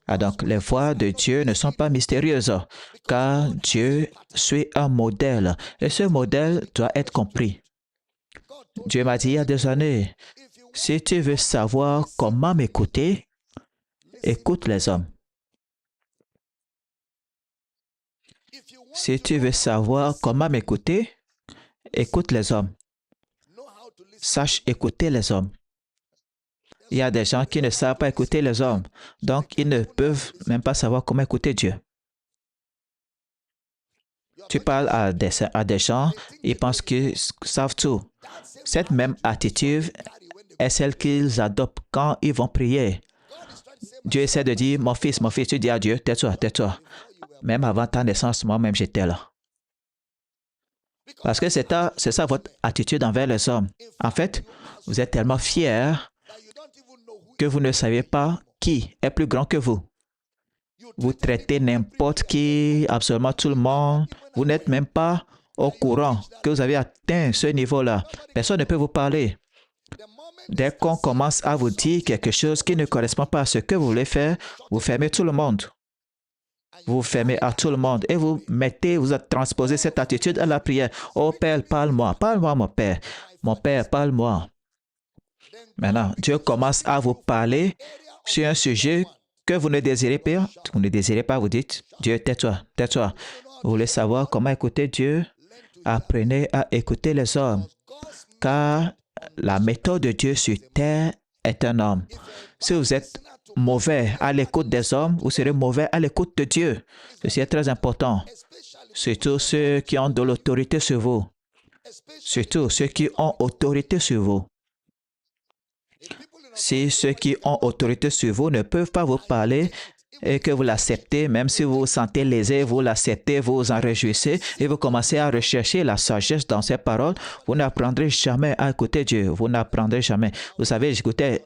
Speaker 1: Ah, donc, les voies de Dieu ne sont pas mystérieuses, car Dieu suit un modèle, et ce modèle doit être compris. Dieu m'a dit il y a des années, si tu veux savoir comment m'écouter, écoute les hommes. Si tu veux savoir comment m'écouter, écoute les hommes. Sache écouter les hommes. Il y a des gens qui ne savent pas écouter les hommes, donc ils ne peuvent même pas savoir comment écouter Dieu. Tu parles à des gens, ils pensent qu'ils savent tout. Cette même attitude est celle qu'ils adoptent quand ils vont prier. Dieu essaie de dire, mon fils, tu dis à Dieu, tais-toi, tais-toi. Même avant ta naissance, moi-même, j'étais là. Parce que c'est ça votre attitude envers les hommes. En fait, vous êtes tellement fiers que vous ne savez pas qui est plus grand que vous. Vous traitez n'importe qui, absolument tout le monde. Vous n'êtes même pas au courant que vous avez atteint ce niveau-là. Personne ne peut vous parler. Dès qu'on commence à vous dire quelque chose qui ne correspond pas à ce que vous voulez faire, vous fermez tout le monde. Vous fermez à tout le monde et vous transposez cette attitude à la prière. Oh Père, parle-moi, mon Père. Mon Père, parle-moi. Maintenant, Dieu commence à vous parler sur un sujet que vous ne désirez pas. Vous ne désirez pas, vous dites, Dieu, tais-toi, tais-toi. Vous voulez savoir comment écouter Dieu? Apprenez à écouter les hommes, car la méthode de Dieu sur terre est un homme. Si vous êtes mauvais à l'écoute des hommes, vous serez mauvais à l'écoute de Dieu. Ceci est très important. Surtout ceux qui ont de l'autorité sur vous. Surtout ceux qui ont autorité sur vous. Si ceux qui ont autorité sur vous ne peuvent pas vous parler et que vous l'acceptez, même si vous vous sentez lésé, vous l'acceptez, vous vous en réjouissez et vous commencez à rechercher la sagesse dans ces paroles, vous n'apprendrez jamais à écouter Dieu. Vous n'apprendrez jamais. Vous savez,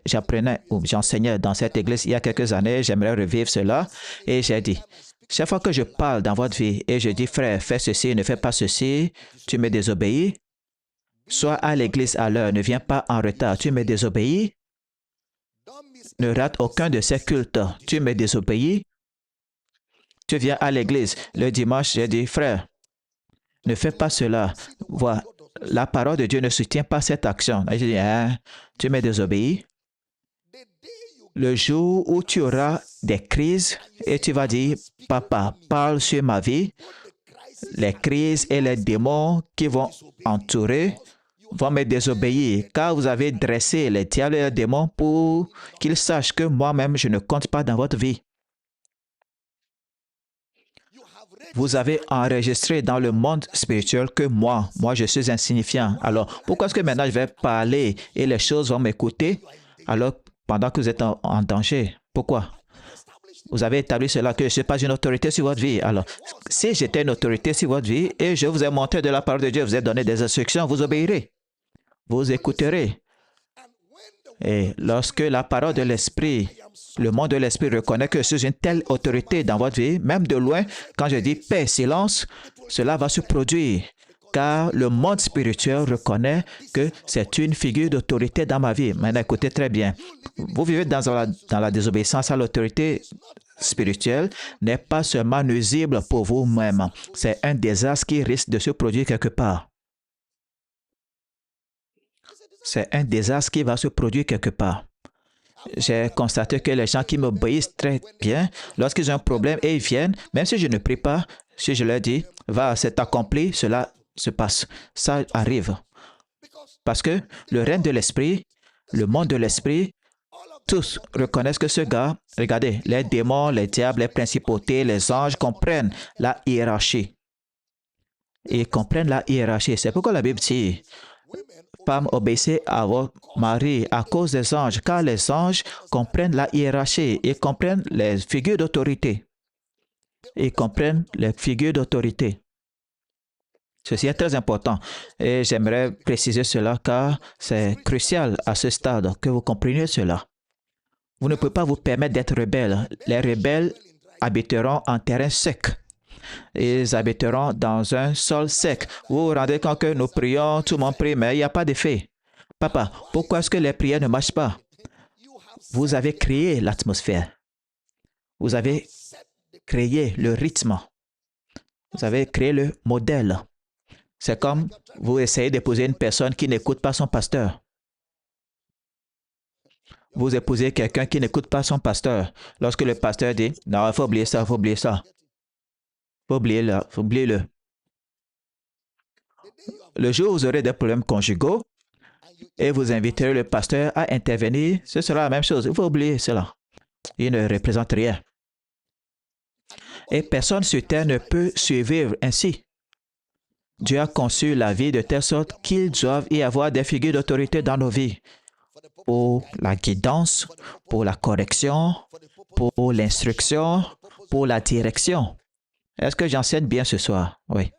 Speaker 1: j'apprenais ou j'enseignais dans cette église il y a quelques années, j'aimerais revivre cela et j'ai dit, chaque fois que je parle dans votre vie et je dis, frère, fais ceci, ne fais pas ceci, tu me désobéis, sois à l'église à l'heure, ne viens pas en retard, tu me désobéis, ne rate aucun de ces cultes. Tu me désobéis. Tu viens à l'église. Le dimanche, j'ai dit, frère, ne fais pas cela. Voilà, la parole de Dieu ne soutient pas cette action. Et j'ai dit, tu me désobéis. Le jour où tu auras des crises et tu vas dire, papa, parle sur ma vie, les crises et les démons qui vont entourer vont me désobéir, car vous avez dressé les diables et les démons pour qu'ils sachent que moi-même, je ne compte pas dans votre vie. Vous avez enregistré dans le monde spirituel que moi, je suis insignifiant. Alors, pourquoi est-ce que maintenant je vais parler et les choses vont m'écouter alors pendant que vous êtes en danger? Pourquoi? Vous avez établi cela que je ne suis pas une autorité sur votre vie. Alors, si j'étais une autorité sur votre vie et je vous ai montré de la parole de Dieu, vous ai donné des instructions, vous obéirez. Vous écouterez. Et lorsque la parole de l'Esprit, le monde de l'Esprit reconnaît que je suis une telle autorité dans votre vie, même de loin, quand je dis paix, silence, cela va se produire. Car le monde spirituel reconnaît que c'est une figure d'autorité dans ma vie. Maintenant, écoutez très bien. Vous vivez dans la désobéissance à l'autorité spirituelle, n'est pas seulement nuisible pour vous-même. C'est un désastre qui risque de se produire quelque part. C'est un désastre qui va se produire quelque part. J'ai constaté que les gens qui m'obéissent très bien, lorsqu'ils ont un problème et ils viennent, même si je ne prie pas, si je leur dis, va, c'est accompli, cela se passe. Ça arrive. Parce que le règne de l'esprit, le monde de l'esprit, tous reconnaissent que ce gars, regardez, les démons, les diables, les principautés, les anges comprennent la hiérarchie. Ils comprennent la hiérarchie. C'est pourquoi la Bible dit, femmes, obéissez à votre mari à cause des anges, car les anges comprennent la hiérarchie. Ils comprennent les figures d'autorité. Ils comprennent les figures d'autorité. Ceci est très important et j'aimerais préciser cela car c'est crucial à ce stade que vous compreniez cela. Vous ne pouvez pas vous permettre d'être rebelle. Les rebelles habiteront en terrain sec. Ils habiteront dans un sol sec. Vous vous rendez compte que nous prions, tout le monde prie, mais il n'y a pas d'effet. Papa, pourquoi est-ce que les prières ne marchent pas? Vous avez créé l'atmosphère. Vous avez créé le rythme. Vous avez créé le modèle. C'est comme vous essayez d'épouser une personne qui n'écoute pas son pasteur. Vous épousez quelqu'un qui n'écoute pas son pasteur. Lorsque le pasteur dit, non, il faut oublier ça, il faut oublier ça. Il faut oublier-le. Le jour où vous aurez des problèmes conjugaux et vous inviterez le pasteur à intervenir, ce sera la même chose. Il faut oublier cela. Il ne représente rien. Et personne sur terre ne peut survivre ainsi. Dieu a conçu la vie de telle sorte qu'il doit y avoir des figures d'autorité dans nos vies pour la guidance, pour la correction, pour l'instruction, pour la direction. Est-ce que j'enseigne bien ce soir? Oui.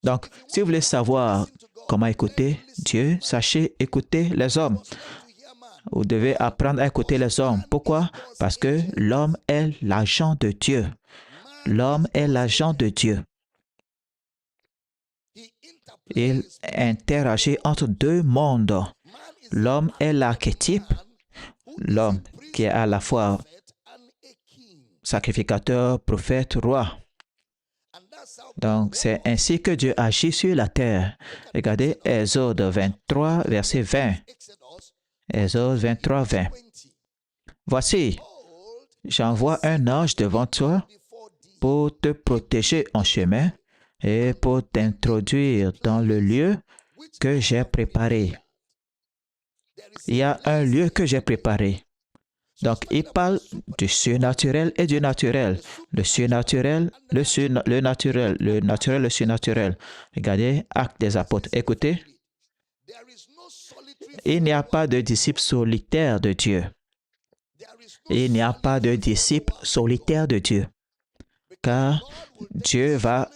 Speaker 1: Donc, si vous voulez savoir comment écouter Dieu, sachez écouter les hommes. Vous devez apprendre à écouter les hommes. Pourquoi? Parce que l'homme est l'agent de Dieu. L'homme est l'agent de Dieu. Il interagit entre deux mondes. L'homme est l'archétype, l'homme qui est à la fois sacrificateur, prophète, roi. Donc, c'est ainsi que Dieu agit sur la terre. Regardez Exode 23, verset 20. Exode 23, 20. Voici, j'envoie un ange devant toi pour te protéger en chemin et pour t'introduire dans le lieu que j'ai préparé. Il y a un lieu que j'ai préparé. Donc, il parle du surnaturel et du naturel. Le surnaturel, le naturel, le surnaturel. Regardez, Actes des Apôtres. Écoutez, il n'y a pas de disciple solitaire de Dieu. Il n'y a pas de disciple solitaire de Dieu. Car Dieu va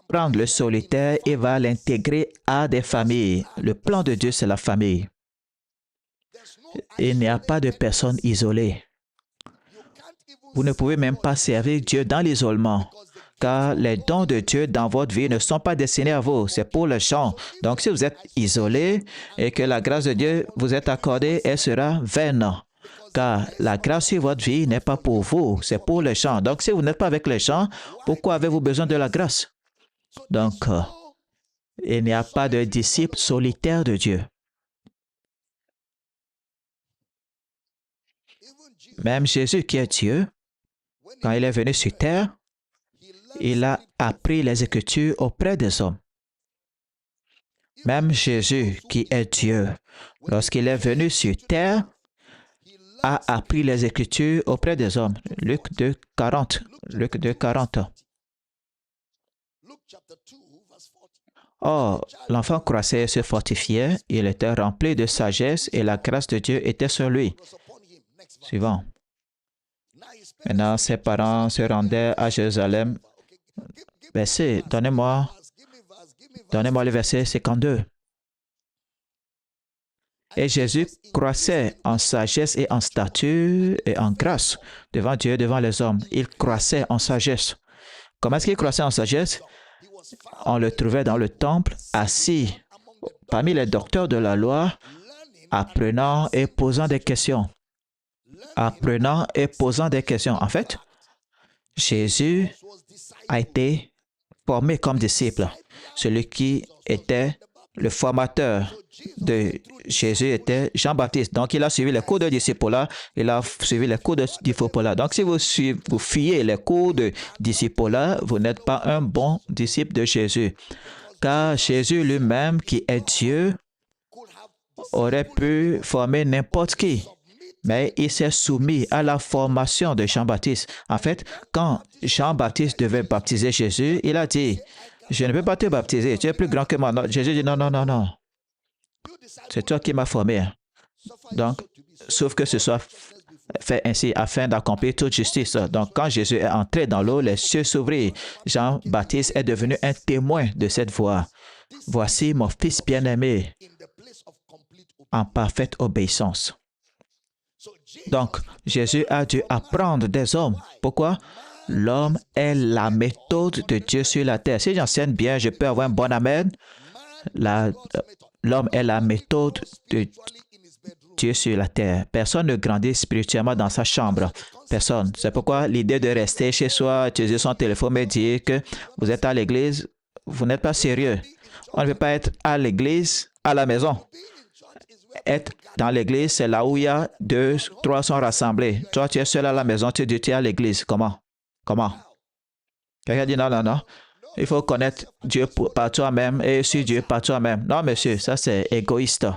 Speaker 1: prendre le solitaire et va l'intégrer à des familles. Le plan de Dieu, c'est la famille. Il n'y a pas de personne isolée. Vous ne pouvez même pas servir Dieu dans l'isolement, car les dons de Dieu dans votre vie ne sont pas destinés à vous, c'est pour les gens. Donc, si vous êtes isolé et que la grâce de Dieu vous est accordée, elle sera vaine, car la grâce sur votre vie n'est pas pour vous, c'est pour les gens. Donc, si vous n'êtes pas avec les gens, pourquoi avez-vous besoin de la grâce? Donc, il n'y a pas de disciple solitaire de Dieu. Même Jésus qui est Dieu, quand il est venu sur terre, il a appris les Écritures auprès des hommes. Même Jésus qui est Dieu, lorsqu'il est venu sur terre, a appris les Écritures auprès des hommes. Luc 2, 40. Luc 2, 40. Or, l'enfant croissait et se fortifiait, il était rempli de sagesse et la grâce de Dieu était sur lui. Suivant. Maintenant, ses parents se rendaient à Jérusalem. Verset, donnez-moi le verset 52. Et Jésus croissait en sagesse et en stature et en grâce devant Dieu, devant les hommes. Il croissait en sagesse. Comment est-ce qu'il croissait en sagesse? On le trouvait dans le temple, assis parmi les docteurs de la loi, apprenant et posant des questions. Apprenant et posant des questions. En fait, Jésus a été formé comme disciple. Celui qui était le formateur de Jésus était Jean-Baptiste. Donc, il a suivi les cours de disciple-là. Il a suivi les cours de disciple-là. Donc, si vous fuyez les cours de disciple-là, vous n'êtes pas un bon disciple de Jésus. Car Jésus lui-même, qui est Dieu, aurait pu former n'importe qui, mais il s'est soumis à la formation de Jean-Baptiste. En fait, quand Jean-Baptiste devait baptiser Jésus, il a dit, je ne peux pas te baptiser, tu es plus grand que moi. Non, Jésus dit, non, non, non, non, c'est toi qui m'as formé. Donc, sauf que ce soit fait ainsi afin d'accomplir toute justice. Donc, quand Jésus est entré dans l'eau, les cieux s'ouvrirent. Jean-Baptiste est devenu un témoin de cette voix. Voici mon fils bien-aimé en parfaite obéissance. Donc, Jésus a dû apprendre des hommes. Pourquoi? L'homme est la méthode de Dieu sur la terre. Si j'enseigne bien, je peux avoir un bon amen. L'homme est la méthode de Dieu sur la terre. Personne ne grandit spirituellement dans sa chambre. Personne. C'est pourquoi l'idée de rester chez soi, utiliser son téléphone et dire que vous êtes à l'église, vous n'êtes pas sérieux. On ne peut pas être à l'église, à la maison. Être dans l'église, c'est là où il y a 2, 3 sont rassemblés. Toi, tu es seul à la maison, tu dis tu es à l'église. Comment? Comment? Quelqu'un dit non, non, non. Il faut connaître Dieu par toi-même et suivre Dieu par toi-même. Non, monsieur, ça c'est égoïste.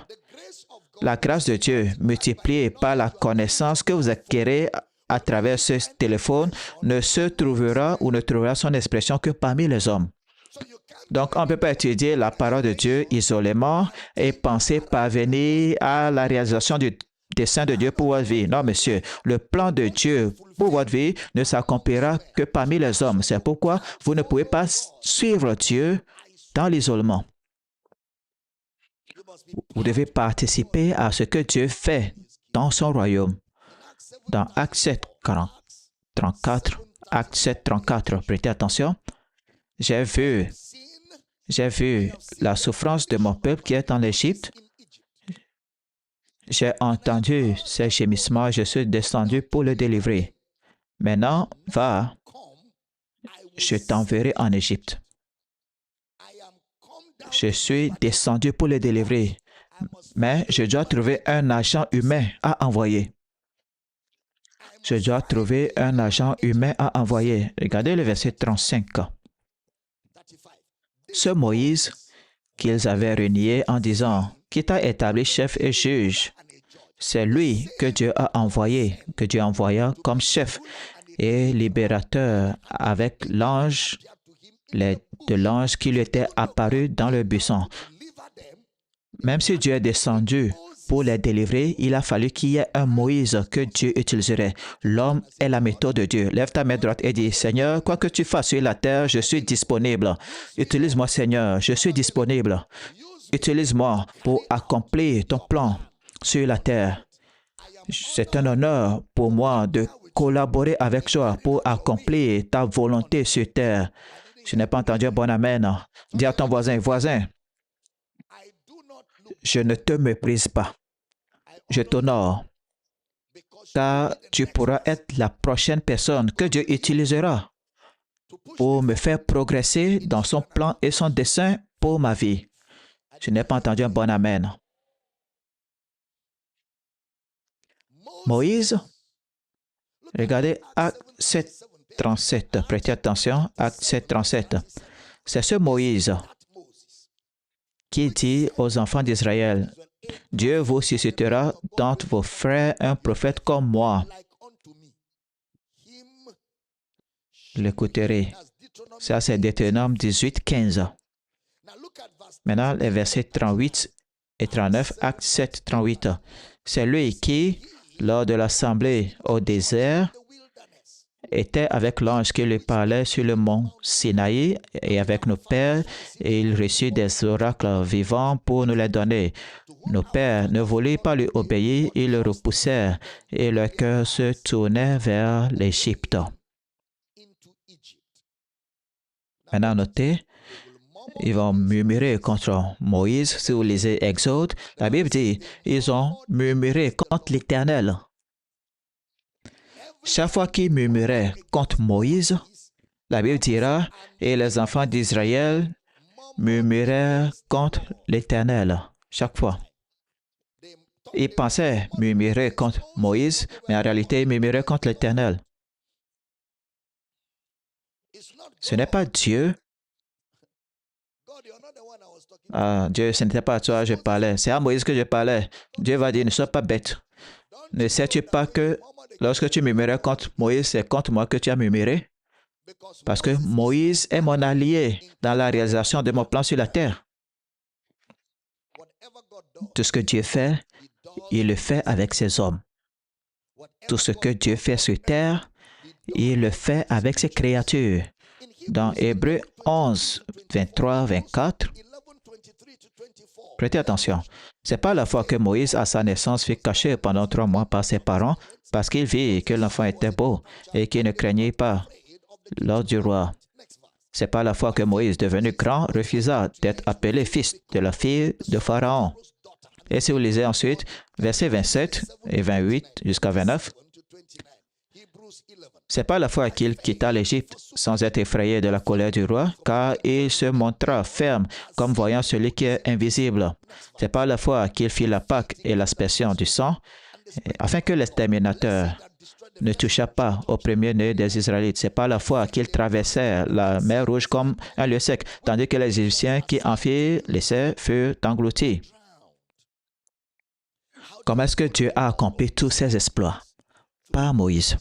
Speaker 1: La grâce de Dieu multipliée par la connaissance que vous acquérez à travers ce téléphone ne se trouvera ou ne trouvera son expression que parmi les hommes. Donc, on ne peut pas étudier la parole de Dieu isolément et penser parvenir à la réalisation du dessein de Dieu pour votre vie. Non, monsieur, le plan de Dieu pour votre vie ne s'accomplira que parmi les hommes. C'est pourquoi vous ne pouvez pas suivre Dieu dans l'isolement. Vous devez participer à ce que Dieu fait dans son royaume. Dans Actes 7, 34, Actes 7, 34, prêtez attention. J'ai vu la souffrance de mon peuple qui est en Égypte. J'ai entendu ses gémissements, je suis descendu pour le délivrer. Maintenant, va, je t'enverrai en Égypte. Je suis descendu pour le délivrer, mais je dois trouver un agent humain à envoyer. Je dois trouver un agent humain à envoyer. Regardez le verset 35. Ce Moïse qu'ils avaient renié en disant, qui t'a établi chef et juge, c'est lui que Dieu a envoyé, que Dieu envoya comme chef et libérateur avec l'ange, de l'ange qui lui était apparu dans le buisson. Même si Dieu est descendu pour les délivrer, il a fallu qu'il y ait un Moïse que Dieu utiliserait. L'homme est la méthode de Dieu. Lève ta main droite et dis, Seigneur, quoi que tu fasses sur la terre, je suis disponible. Utilise-moi, Seigneur, je suis disponible. Utilise-moi pour accomplir ton plan sur la terre. C'est un honneur pour moi de collaborer avec toi pour accomplir ta volonté sur terre. Je n'ai pas entendu un bon amen. Dis à ton voisin, voisin, je ne te méprise pas. Je t'honore, car tu pourras être la prochaine personne que Dieu utilisera pour me faire progresser dans son plan et son dessein pour ma vie. Je n'ai pas entendu un bon amen. Moïse, regardez Acte 7, 37. Prêtez attention, Acte 7, 37. C'est ce Moïse qui dit aux enfants d'Israël, Dieu vous suscitera d'entre vos frères un prophète comme moi. L'écouterez. Ça, c'est Deutéronome 18, 15. Maintenant, les versets 38 et 39, Acte 7, 38. C'est lui qui, lors de l'assemblée au désert, était avec l'ange qui lui parlait sur le mont Sinaï et avec nos pères, et il reçut des oracles vivants pour nous les donner. Nos pères ne voulaient pas lui obéir, ils le repoussèrent et leur cœur se tournait vers l'Égypte. Maintenant, notez, ils vont murmurer contre Moïse. Si vous lisez Exode, la Bible dit, ils ont murmuré contre l'Éternel. Chaque fois qu'ils murmuraient contre Moïse, la Bible dira, et les enfants d'Israël murmuraient contre l'Éternel. Chaque fois. Ils pensaient murmurer contre Moïse, mais en réalité, ils murmuraient contre l'Éternel. Ce n'est pas Dieu Ah, Dieu, ce n'était pas à toi que je parlais. C'est à Moïse que je parlais. Dieu va dire, ne sois pas bête. Ne sais-tu pas que lorsque tu murmurais contre Moïse, c'est contre moi que tu as murmuré? Parce que Moïse est mon allié dans la réalisation de mon plan sur la terre. Tout ce que Dieu fait, il le fait avec ses hommes. Tout ce que Dieu fait sur terre, il le fait avec ses créatures. Dans Hébreux 11, 23, 24, prêtez attention. Ce n'est pas la fois que Moïse, à sa naissance, fut caché pendant 3 mois par ses parents parce qu'il vit que l'enfant était beau et qu'il ne craignait pas l'ordre du roi. Ce n'est pas la fois que Moïse, devenu grand, refusa d'être appelé fils de la fille de Pharaon. Et si vous lisez ensuite, versets 27 et 28 jusqu'à 29, ce n'est pas la fois qu'il quitta l'Égypte sans être effrayé de la colère du roi, car il se montra ferme comme voyant celui qui est invisible. Ce n'est pas la fois qu'il fit la Pâque et l'aspersion du sang, afin que l'exterminateur ne toucha pas au premier-né des Israélites. Ce n'est pas la fois qu'ils traversèrent la mer Rouge comme un lieu sec, tandis que les Égyptiens qui en firent l'essai furent engloutis. Comment est-ce que Dieu a accompli tous ces exploits? Par Moïse.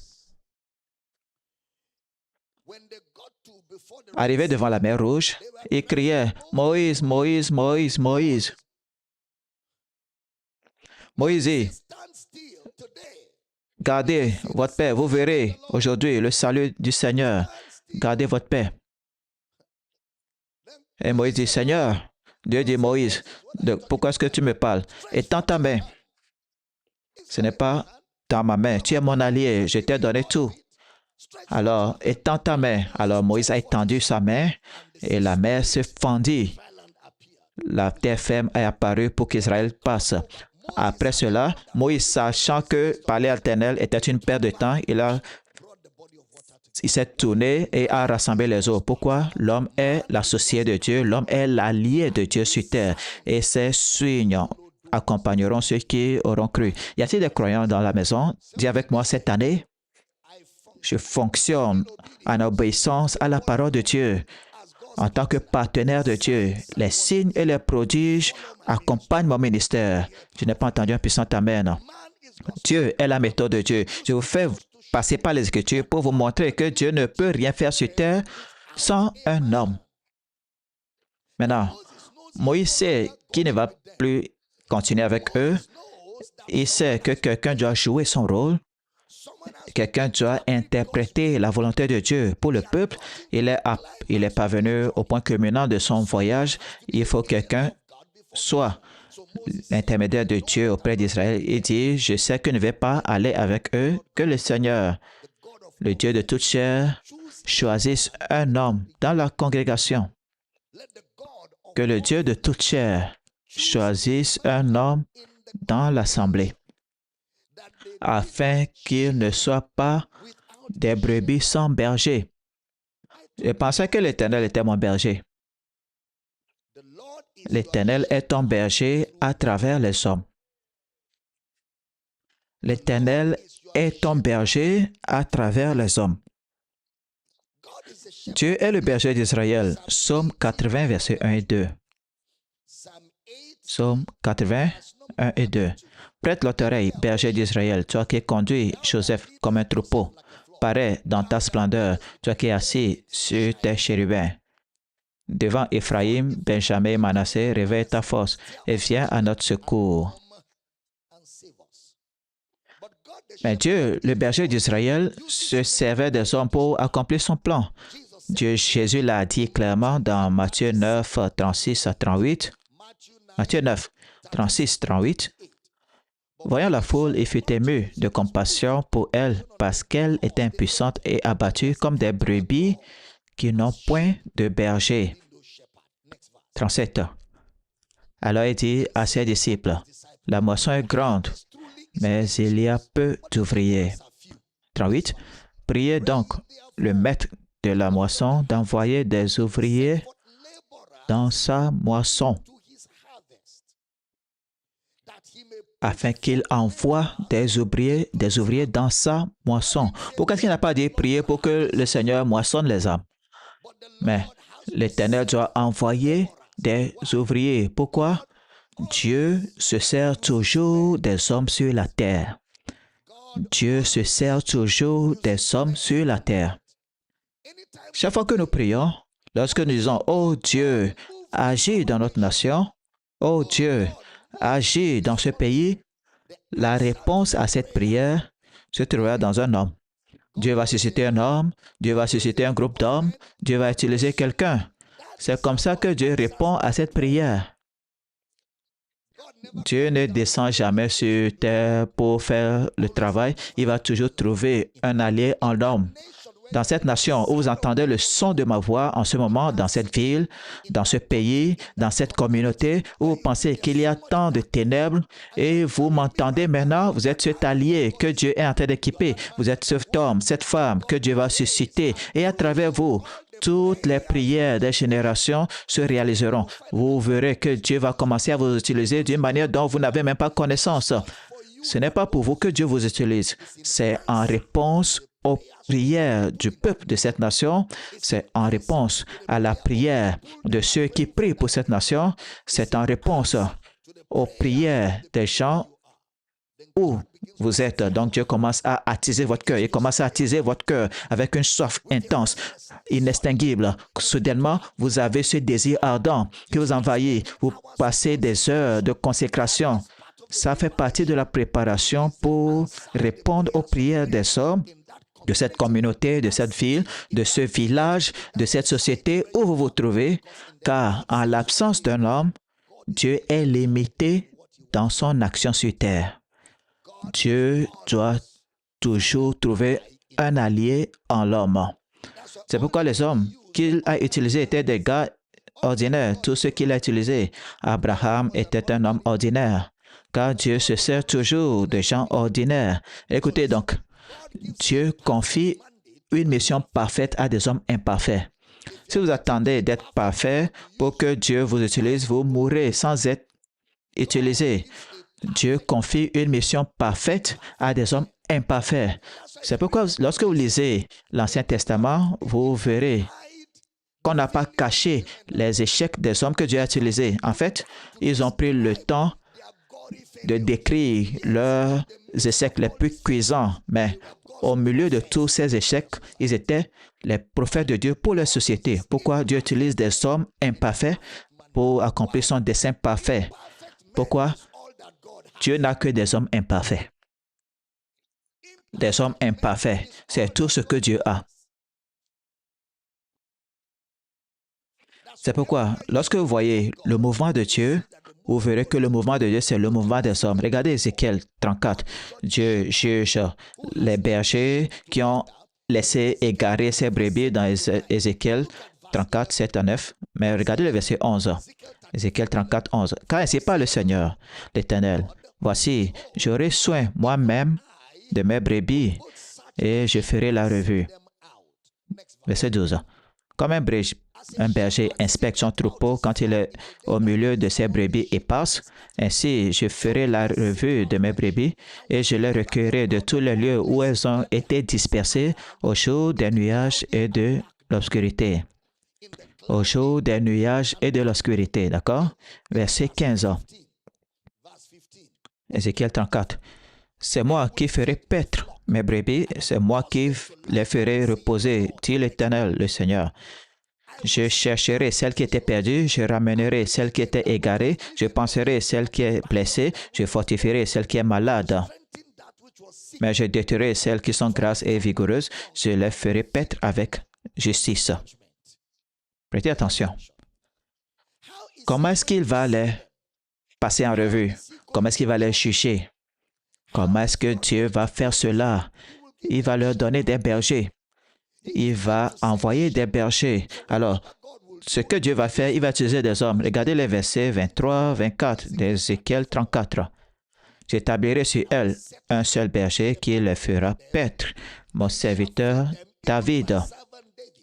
Speaker 1: Arrivé devant la mer Rouge, ils criaient « Moïse, Moïse, Moïse, Moïse ». Moïse dit « Gardez votre paix, vous verrez aujourd'hui le salut du Seigneur. Gardez votre paix. » Et Moïse dit « Seigneur », Dieu dit « Moïse, pourquoi est-ce que tu me parles? Étends ta main. » Ce n'est pas dans ma main. Tu es mon allié, je t'ai donné tout. Alors, étends ta main. Alors Moïse a étendu sa main et la mer se fendit. La terre ferme est apparue pour qu'Israël passe. Après cela, Moïse, sachant que parler à l'Éternel était une perte de temps, il s'est tourné et a rassemblé les eaux. Pourquoi? L'homme est l'associé de Dieu, l'homme est l'allié de Dieu sur terre. Et ces signes accompagneront ceux qui auront cru. Y a-t-il des croyants dans la maison? Dis avec moi cette année. Je fonctionne en obéissance à la parole de Dieu. En tant que partenaire de Dieu, les signes et les prodiges accompagnent mon ministère. Je n'ai pas entendu un puissant amen. Dieu est la méthode de Dieu. Je vous fais passer par les Écritures pour vous montrer que Dieu ne peut rien faire sur terre sans un homme. Maintenant, Moïse sait qu'il ne va plus continuer avec eux. Il sait que quelqu'un doit jouer son rôle. Quelqu'un doit interpréter la volonté de Dieu pour le peuple. Il est parvenu au point culminant de son voyage. Il faut que quelqu'un soit l'intermédiaire de Dieu auprès d'Israël. Il dit, je sais que je ne vais pas aller avec eux, que le Seigneur, le Dieu de toute chair, choisisse un homme dans la congrégation. Que le Dieu de toute chair choisisse un homme dans l'assemblée, afin qu'il ne soit pas des brebis sans berger. Je pensais que l'Éternel était mon berger. L'Éternel est ton berger à travers les hommes. L'Éternel est ton berger à travers les hommes. Dieu est le berger d'Israël. Psaume 80, versets 1 et 2. Psaume 80, 1 et 2. Prête l'autre oreille, berger d'Israël, toi qui conduis Joseph comme un troupeau. Parais dans ta splendeur, toi qui es assis sur tes chérubins. Devant Éphraïm, Benjamin et Manassé, réveille ta force et viens à notre secours. Mais Dieu, le berger d'Israël, se servait des hommes pour accomplir son plan. Jésus l'a dit clairement dans Matthieu 9, 36 à 38. Matthieu 9, 36, 38. Voyant la foule, il fut ému de compassion pour elle parce qu'elle était impuissante et abattue comme des brebis qui n'ont point de berger. 37. Alors il dit à ses disciples, la moisson est grande, mais il y a peu d'ouvriers. 38. Priez donc le maître de la moisson d'envoyer des ouvriers dans sa moisson, afin qu'il envoie des ouvriers dans sa moisson. Pourquoi est-ce qu'il n'a pas dit prier pour que le Seigneur moissonne les âmes? Mais l'Éternel doit envoyer des ouvriers. Pourquoi? Dieu se sert toujours des hommes sur la terre. Dieu se sert toujours des hommes sur la terre. Chaque fois que nous prions, lorsque nous disons « Oh Dieu, agis dans notre nation, oh Dieu, agis dans ce pays », la réponse à cette prière se trouvera dans un homme. Dieu va susciter un homme, Dieu va susciter un groupe d'hommes, Dieu va utiliser quelqu'un. C'est comme ça que Dieu répond à cette prière. Dieu ne descend jamais sur terre pour faire le travail. Il va toujours trouver un allié en l'homme. Dans cette nation où vous entendez le son de ma voix en ce moment, dans cette ville, dans ce pays, dans cette communauté, où vous pensez qu'il y a tant de ténèbres et vous m'entendez maintenant, vous êtes cet allié que Dieu est en train d'équiper. Vous êtes cet homme, cette femme que Dieu va susciter et à travers vous, toutes les prières des générations se réaliseront. Vous verrez que Dieu va commencer à vous utiliser d'une manière dont vous n'avez même pas connaissance. Ce n'est pas pour vous que Dieu vous utilise, c'est en réponse aux prières du peuple de cette nation, c'est en réponse à la prière de ceux qui prient pour cette nation, c'est en réponse aux prières des gens où vous êtes. Donc Dieu commence à attiser votre cœur, il commence à attiser votre cœur avec une soif intense, inextinguible. Soudainement, vous avez ce désir ardent qui vous envahit, vous passez des heures de consécration. Ça fait partie de la préparation pour répondre aux prières des hommes de cette communauté, de cette ville, de ce village, de cette société où vous vous trouvez, car en l'absence d'un homme, Dieu est limité dans son action sur terre. Dieu doit toujours trouver un allié en l'homme. C'est pourquoi les hommes qu'il a utilisés étaient des gars ordinaires. Tous ceux qu'il a utilisés, Abraham était un homme ordinaire, car Dieu se sert toujours de gens ordinaires. Écoutez donc, Dieu confie une mission parfaite à des hommes imparfaits. Si vous attendez d'être parfait pour que Dieu vous utilise, vous mourrez sans être utilisé. Dieu confie une mission parfaite à des hommes imparfaits. C'est pourquoi lorsque vous lisez l'Ancien Testament, vous verrez qu'on n'a pas caché les échecs des hommes que Dieu a utilisés. En fait, ils ont pris le temps de décrire leurs échecs les plus cuisants, mais au milieu de tous ces échecs, ils étaient les prophètes de Dieu pour leur société. Pourquoi Dieu utilise des hommes imparfaits pour accomplir son dessein parfait? Pourquoi Dieu n'a que des hommes imparfaits? Des hommes imparfaits, c'est tout ce que Dieu a. C'est pourquoi, lorsque vous voyez le mouvement de Dieu, vous verrez que le mouvement de Dieu, c'est le mouvement des hommes. Regardez Ézéchiel 34. Dieu juge les bergers qui ont laissé égarer ses brebis dans Ézéchiel 34, 7 à 9. Mais regardez le verset 11. Ézéchiel 34, 11. Car ainsi parle le Seigneur, l'Éternel. Voici, j'aurai soin moi-même de mes brebis et je ferai la revue. Verset 12. Comme un berger inspecte son troupeau quand il est au milieu de ses brebis éparses, ainsi je ferai la revue de mes brebis et je les recueillerai de tous les lieux où elles ont été dispersées au jour des nuages et de l'obscurité. Au jour des nuages et de l'obscurité, d'accord? Verset 15. Ézéchiel 34. C'est moi qui ferai paître mes brebis, c'est moi qui les ferai reposer, dit l'Éternel, le Seigneur. Je chercherai celle qui était perdue, je ramènerai celle qui était égarée, je penserai celle qui est blessée, je fortifierai celle qui est malade. Mais je détruirai celles qui sont grasses et vigoureuses, je les ferai paître avec justice. Prêtez attention. Comment est-ce qu'il va les passer en revue? Comment est-ce qu'il va les juger? Comment est-ce que Dieu va faire cela? Il va leur donner des bergers. Il va envoyer des bergers. Alors, ce que Dieu va faire, il va utiliser des hommes. Regardez les versets 23, 24 d'Ézéchiel 34. J'établirai sur elle un seul berger qui les fera paître, mon serviteur David.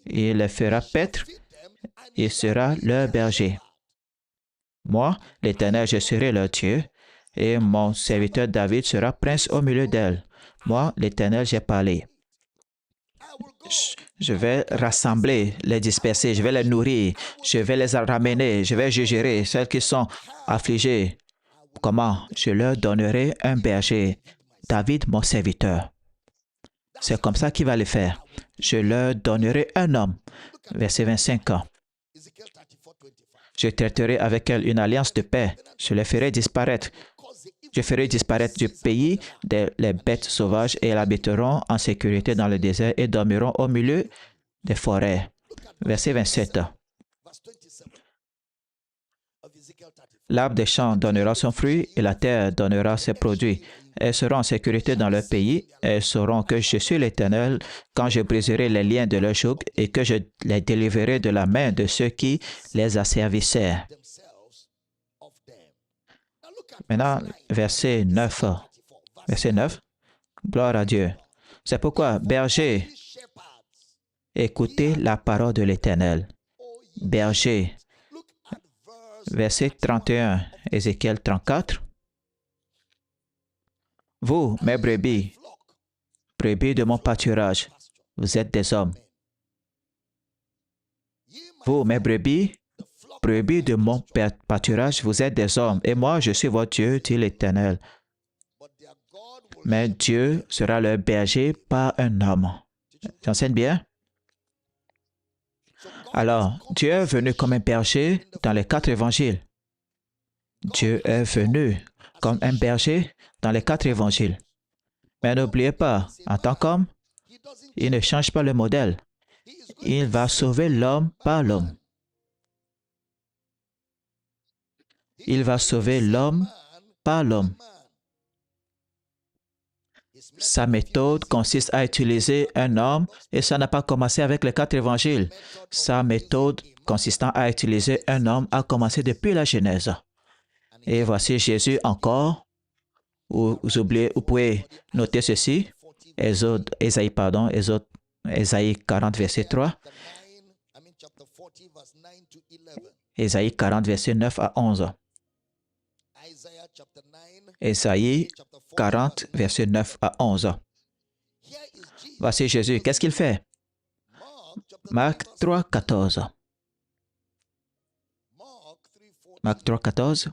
Speaker 1: Il les fera paître, il sera leur berger. Moi, l'Éternel, je serai leur Dieu, et mon serviteur David sera prince au milieu d'elle. Moi, l'Éternel, j'ai parlé. Je vais rassembler les dispersés, je vais les nourrir, je vais les ramener, je vais juger celles qui sont affligées. Comment? Je leur donnerai un berger, David mon serviteur. C'est comme ça qu'il va le faire. Je leur donnerai un homme. Verset 25. Je traiterai avec elle une alliance de paix. Je les ferai disparaître. Je ferai disparaître du pays les bêtes sauvages et elles habiteront en sécurité dans le désert et dormiront au milieu des forêts. Verset 27. L'arbre des champs donnera son fruit et la terre donnera ses produits. Elles seront en sécurité dans leur pays. Elles sauront que je suis l'Éternel quand je briserai les liens de leur joug et que je les délivrerai de la main de ceux qui les asservissaient. Maintenant, verset 9. Verset 9. Gloire à Dieu. C'est pourquoi, berger, écoutez la parole de l'Éternel. Berger. Verset 31, Ézéchiel 34. Vous, mes brebis, brebis de mon pâturage, vous êtes des hommes. Vous, mes brebis de mon pâturage, vous êtes des hommes. Et moi, je suis votre Dieu, dit l'Éternel. Mais Dieu sera leur berger, pas un homme. J'enseigne bien? Alors, Dieu est venu comme un berger dans les 4 évangiles. Dieu est venu comme un berger dans les 4 évangiles. Mais n'oubliez pas, en tant qu'homme, il ne change pas le modèle. Il va sauver l'homme par l'homme. Il va sauver l'homme par l'homme. Sa méthode consiste à utiliser un homme et ça n'a pas commencé avec les 4 évangiles. Sa méthode consistant à utiliser un homme a commencé depuis la Genèse. Et voici Jésus encore. Vous pouvez noter ceci. Ésaïe 40, verset 3. Ésaïe 40, verset 9 à 11. Ésaïe 40, verset 9 à 11. Voici Jésus. Qu'est-ce qu'il fait? Marc 3, 14. Marc 3, 14.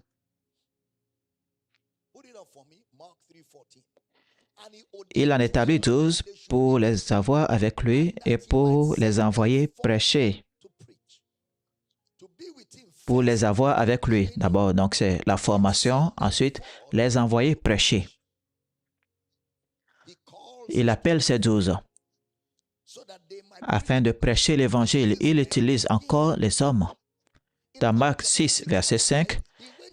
Speaker 1: Il en établit 12 pour les avoir avec lui et pour les envoyer prêcher. Pour les avoir avec lui. D'abord, donc c'est la formation. Ensuite, les envoyer prêcher. Il appelle ces 12 afin de prêcher l'Évangile. Il utilise encore les hommes. Dans Marc 6, verset 5,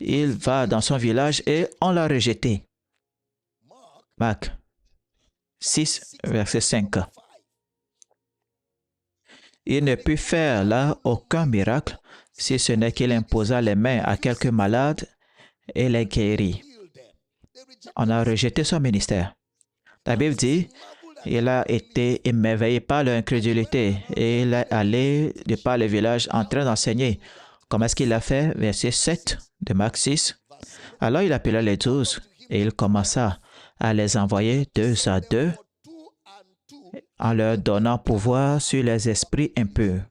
Speaker 1: il va dans son village et on l'a rejeté. Marc 6, verset 5. Il ne put faire là aucun miracle, si ce n'est qu'il imposa les mains à quelques malades et les guérit. On a rejeté son ministère. La Bible dit, il a été émerveillé par leur incrédulité et il est allé de par les villages en train d'enseigner. Comment est-ce qu'il l'a fait? Verset 7 de Marc 6. Alors il appela les 12 et il commença à les envoyer 2 à 2 en leur donnant pouvoir sur les esprits impurs.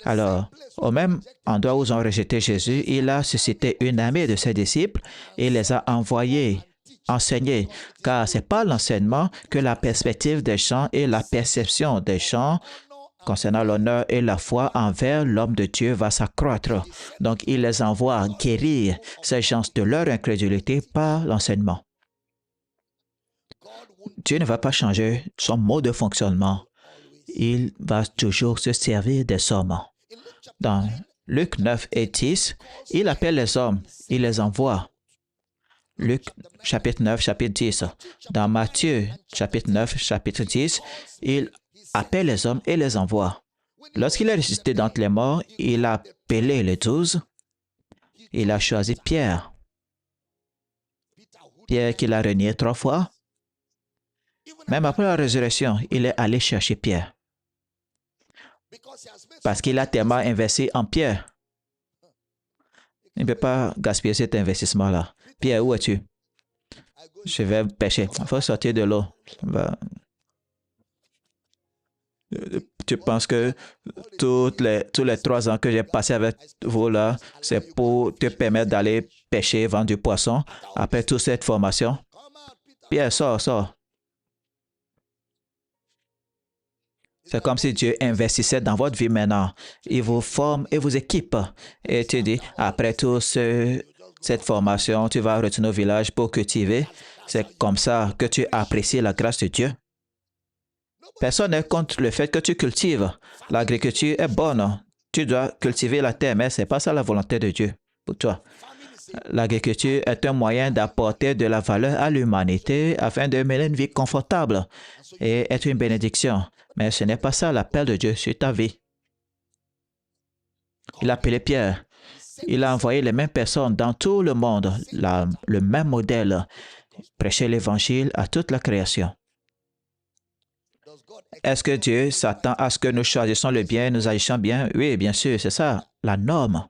Speaker 1: Alors, au même endroit où ils ont rejeté Jésus, il a suscité une armée de ses disciples et les a envoyés enseigner, car ce n'est pas l'enseignement que la perspective des gens et la perception des gens concernant l'honneur et la foi envers l'homme de Dieu va s'accroître. Donc, il les envoie guérir ces gens de leur incrédulité par l'enseignement. Dieu ne va pas changer son mode de fonctionnement. Il va toujours se servir des hommes. Dans Luc 9 et 10, il appelle les hommes, il les envoie. Luc chapitre 9, chapitre 10. Dans Matthieu chapitre 9, chapitre 10, il appelle les hommes et les envoie. Lorsqu'il est ressuscité d'entre les morts, il a appelé les 12. Il a choisi Pierre. Pierre qu'il a renié 3 fois. Même après la résurrection, il est allé chercher Pierre. Parce qu'il a tellement investi en Pierre. Il ne peut pas gaspiller cet investissement-là. Pierre, où es-tu? Je vais pêcher. Il faut sortir de l'eau. Tu penses que tous les 3 ans que j'ai passé avec vous là, c'est pour te permettre d'aller pêcher, vendre du poisson après toute cette formation? Pierre, sors, sors. C'est comme si Dieu investissait dans votre vie maintenant. Il vous forme et vous équipe. Et tu dis, après cette formation, tu vas retourner au village pour cultiver. C'est comme ça que tu apprécies la grâce de Dieu. Personne n'est contre le fait que tu cultives. L'agriculture est bonne. Tu dois cultiver la terre, mais ce n'est pas ça la volonté de Dieu pour toi. L'agriculture est un moyen d'apporter de la valeur à l'humanité afin de mener une vie confortable et être une bénédiction. Mais ce n'est pas ça l'appel de Dieu sur ta vie. Il a appelé Pierre. Il a envoyé les mêmes personnes dans tout le monde, le même modèle, prêcher l'Évangile à toute la création. Est-ce que Dieu s'attend à ce que nous choisissions le bien, nous agissions bien? Oui, bien sûr, c'est ça, la norme.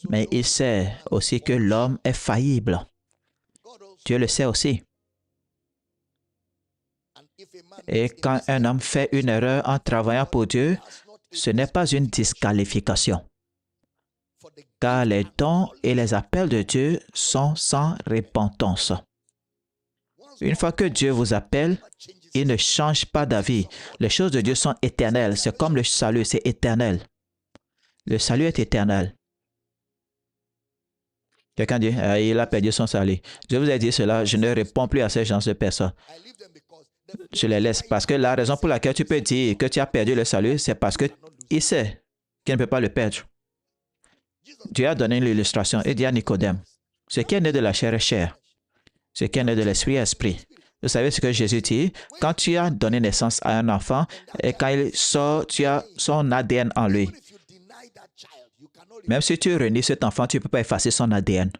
Speaker 1: Mais il sait aussi que l'homme est faillible. Dieu le sait aussi. Et quand un homme fait une erreur en travaillant pour Dieu, ce n'est pas une disqualification. Car les dons et les appels de Dieu sont sans repentance. Une fois que Dieu vous appelle, il ne change pas d'avis. Les choses de Dieu sont éternelles. C'est comme le salut, c'est éternel. Le salut est éternel. Quelqu'un dit, il a perdu son salut. Je vous ai dit cela, je ne réponds plus à ces gens de personnes. Je les laisse parce que la raison pour laquelle tu peux dire que tu as perdu le salut, c'est parce qu'il sait qu'il ne peut pas le perdre. Dieu a donné l'illustration et dit à Nicodème, ce qui est né de la chair est chair, ce qui est né de l'esprit est esprit. Vous savez ce que Jésus dit? Quand tu as donné naissance à un enfant et quand il sort, tu as son ADN en lui. Même si tu renies cet enfant, tu ne peux pas effacer son ADN.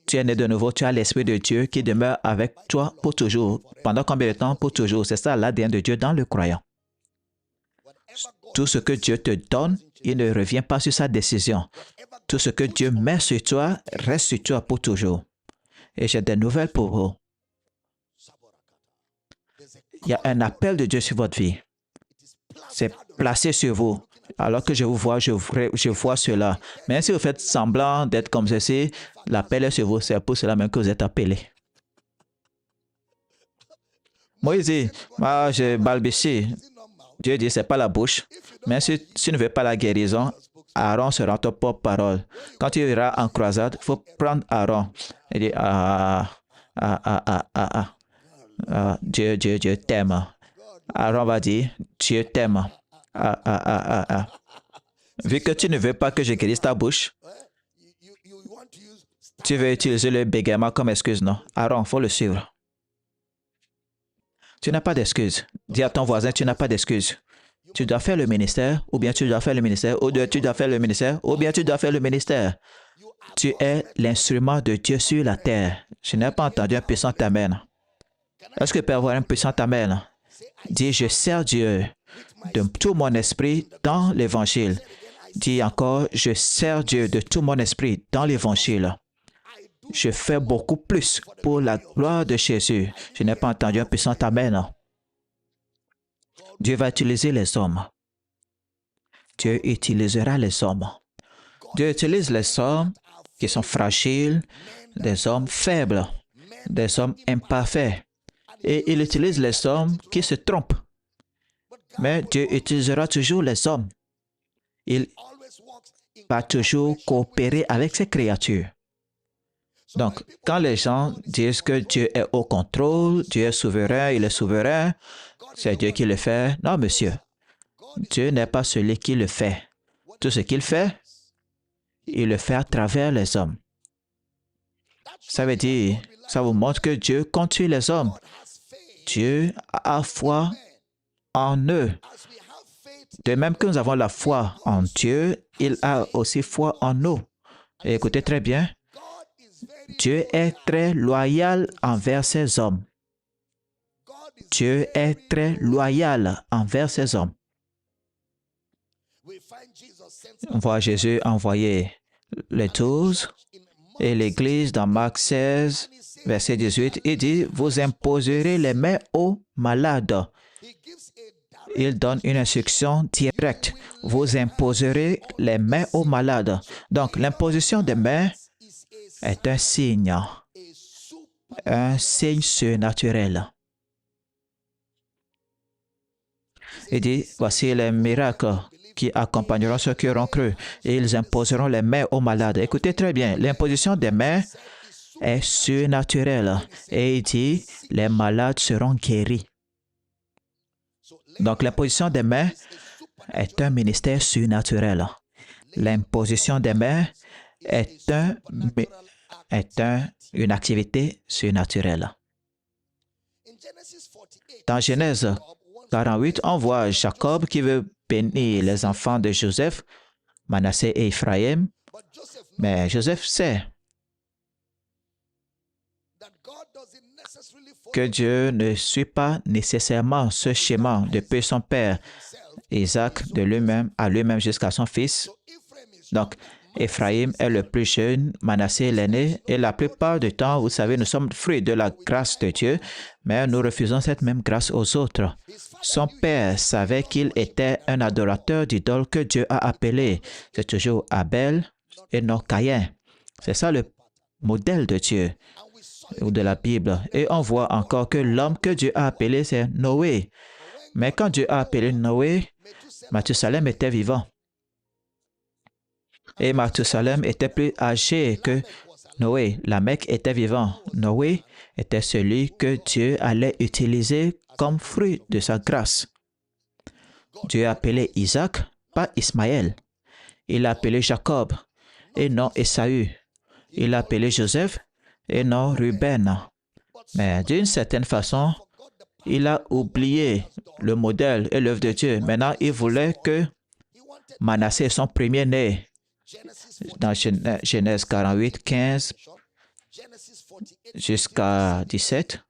Speaker 1: Tu es né de nouveau, tu as l'Esprit de Dieu qui demeure avec toi pour toujours. Pendant combien de temps? Pour toujours. C'est ça l'ADN de Dieu dans le croyant. Tout ce que Dieu te donne, il ne revient pas sur sa décision. Tout ce que Dieu met sur toi, reste sur toi pour toujours. Et j'ai des nouvelles pour vous. Il y a un appel de Dieu sur votre vie. C'est placé sur vous. Alors que je vous vois, je vois cela. Même si vous faites semblant d'être comme ceci, l'appel est sur vous. C'est pour cela même que vous êtes appelé. Moïse dit, je balbutie. Dieu dit, ce n'est pas la bouche. Mais si tu ne veux pas la guérison, Aaron sera ton porte-parole. Quand tu iras en croisade, il faut prendre Aaron. Il dit, Dieu t'aime. Aaron va dire, Dieu t'aime. Vu que tu ne veux pas que je guérisse ta bouche, tu veux utiliser le bégaiement comme excuse, non? Aaron, il faut le suivre. Tu n'as pas d'excuse. Dis à ton voisin, tu n'as pas d'excuse. Tu dois faire le ministère, ou bien tu dois faire le ministère, ou bien tu dois faire le ministère, ou bien tu dois faire le ministère. Tu es l'instrument de Dieu sur la terre. Je n'ai pas entendu un puissant amen. Est-ce que tu peux avoir un puissant amen? Dis, je sers Dieu de tout mon esprit dans l'Évangile. Dis encore, je sers Dieu de tout mon esprit dans l'Évangile. Je fais beaucoup plus pour la gloire de Jésus. Je n'ai pas entendu un puissant amen. Dieu va utiliser les hommes. Dieu utilisera les hommes. Dieu utilise les hommes qui sont fragiles, des hommes faibles, des hommes imparfaits. Et il utilise les hommes qui se trompent. Mais Dieu utilisera toujours les hommes. Il va toujours coopérer avec ses créatures. Donc, quand les gens disent que Dieu est au contrôle, Dieu est souverain, il est souverain, c'est Dieu qui le fait. Non, monsieur. Dieu n'est pas celui qui le fait. Tout ce qu'il fait, il le fait à travers les hommes. Ça veut dire, ça vous montre que Dieu conduit les hommes. Dieu a foi en eux. De même que nous avons la foi en Dieu, il a aussi foi en nous. Et écoutez très bien, Dieu est très loyal envers ses hommes. Dieu est très loyal envers ses hommes. On voit Jésus envoyer les 12 et l'Église dans Marc 16, verset 18, il dit, vous imposerez les mains aux malades. il donne une instruction directe. Vous imposerez les mains aux malades. Donc, l'imposition des mains est un signe surnaturel. Il dit, voici les miracles qui accompagneront ceux qui auront cru et ils imposeront les mains aux malades. Écoutez très bien, l'imposition des mains est surnaturelle et il dit, les malades seront guéris. Donc, l'imposition des mains est un ministère surnaturel. L'imposition des mains est une activité surnaturelle. Dans Genèse 48, on voit Jacob qui veut bénir les enfants de Joseph, Manassé et Ephraïm, mais Joseph sait que Dieu ne suit pas nécessairement ce schéma depuis son père Isaac de lui-même à lui-même jusqu'à son fils. Donc, Ephraïm est le plus jeune, Manassé est l'aîné, et la plupart du temps, vous savez, nous sommes fruits de la grâce de Dieu, mais nous refusons cette même grâce aux autres. Son père savait qu'il était un adorateur d'idoles que Dieu a appelé. C'est toujours Abel et non Caïn. C'est ça le modèle de Dieu ou de la Bible. Et on voit encore que l'homme que Dieu a appelé, c'est Noé. Mais quand Dieu a appelé Noé, Mathusalem était vivant. Et Mathusalem était plus âgé que Noé. Lamech était vivant. Noé était celui que Dieu allait utiliser comme fruit de sa grâce. Dieu a appelé Isaac, pas Ismaël. Il a appelé Jacob et non Ésaü. Il a appelé Joseph et non Ruben. Mais d'une certaine façon, il a oublié le modèle et l'œuvre de Dieu. Maintenant, il voulait que Manassé, son premier-né, dans Genèse 48, 15 jusqu'à 17,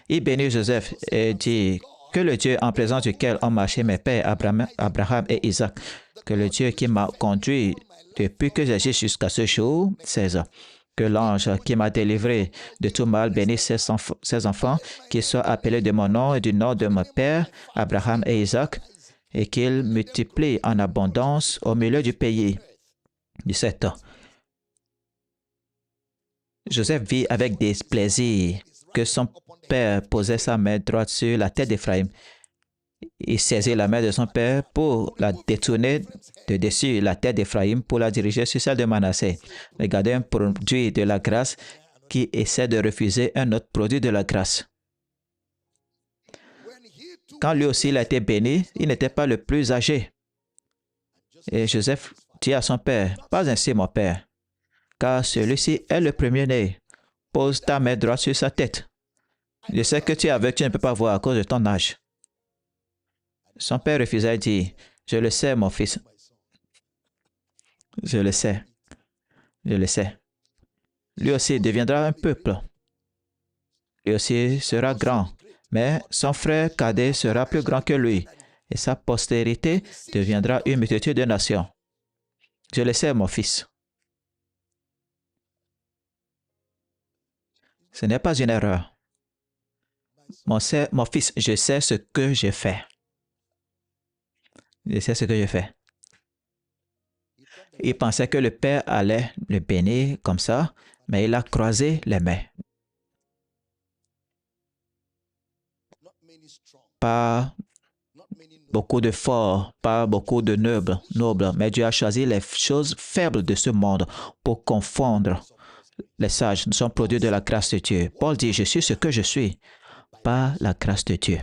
Speaker 1: il bénit Joseph et dit que le Dieu en présence duquel ont marché mes pères Abraham et Isaac, que le Dieu qui m'a conduit depuis que j'agis jusqu'à ce jour, 16, que l'ange qui m'a délivré de tout mal bénisse ses enfants, qu'ils soient appelés de mon nom et du nom de mon père Abraham et Isaac, et qu'ils multiplient en abondance au milieu du pays. 17. Joseph vit avec des plaisirs que son père posait sa main droite sur la tête d'Éphraïm. Il saisit la main de son père pour la détourner de dessus la tête d'Éphraïm pour la diriger sur celle de Manassé. Regardez un produit de la grâce qui essaie de refuser un autre produit de la grâce. Quand lui aussi il a été béni, il n'était pas le plus âgé. Et Joseph dit à son père, « Pas ainsi, mon père, car celui-ci est le premier-né. Pose ta main droite sur sa tête. Je sais que tu es aveugle, tu ne peux pas voir à cause de ton âge. » Son père refusa et dit, « Je le sais, mon fils. Je le sais. Je le sais. Lui aussi deviendra un peuple. Lui aussi sera grand. Mais son frère cadet sera plus grand que lui. Et sa postérité deviendra une multitude de nations. Je le sais, mon fils. » Ce n'est pas une erreur. Mon fils, je sais ce que j'ai fait. Je sais ce que j'ai fait. Il pensait que le père allait le bénir comme ça, mais il a croisé les mains. Pas beaucoup de forts, pas beaucoup de nobles, mais Dieu a choisi les choses faibles de ce monde pour confondre les sages. Nous sommes produits de la grâce de Dieu. Paul dit, je suis ce que je suis, par la grâce de Dieu.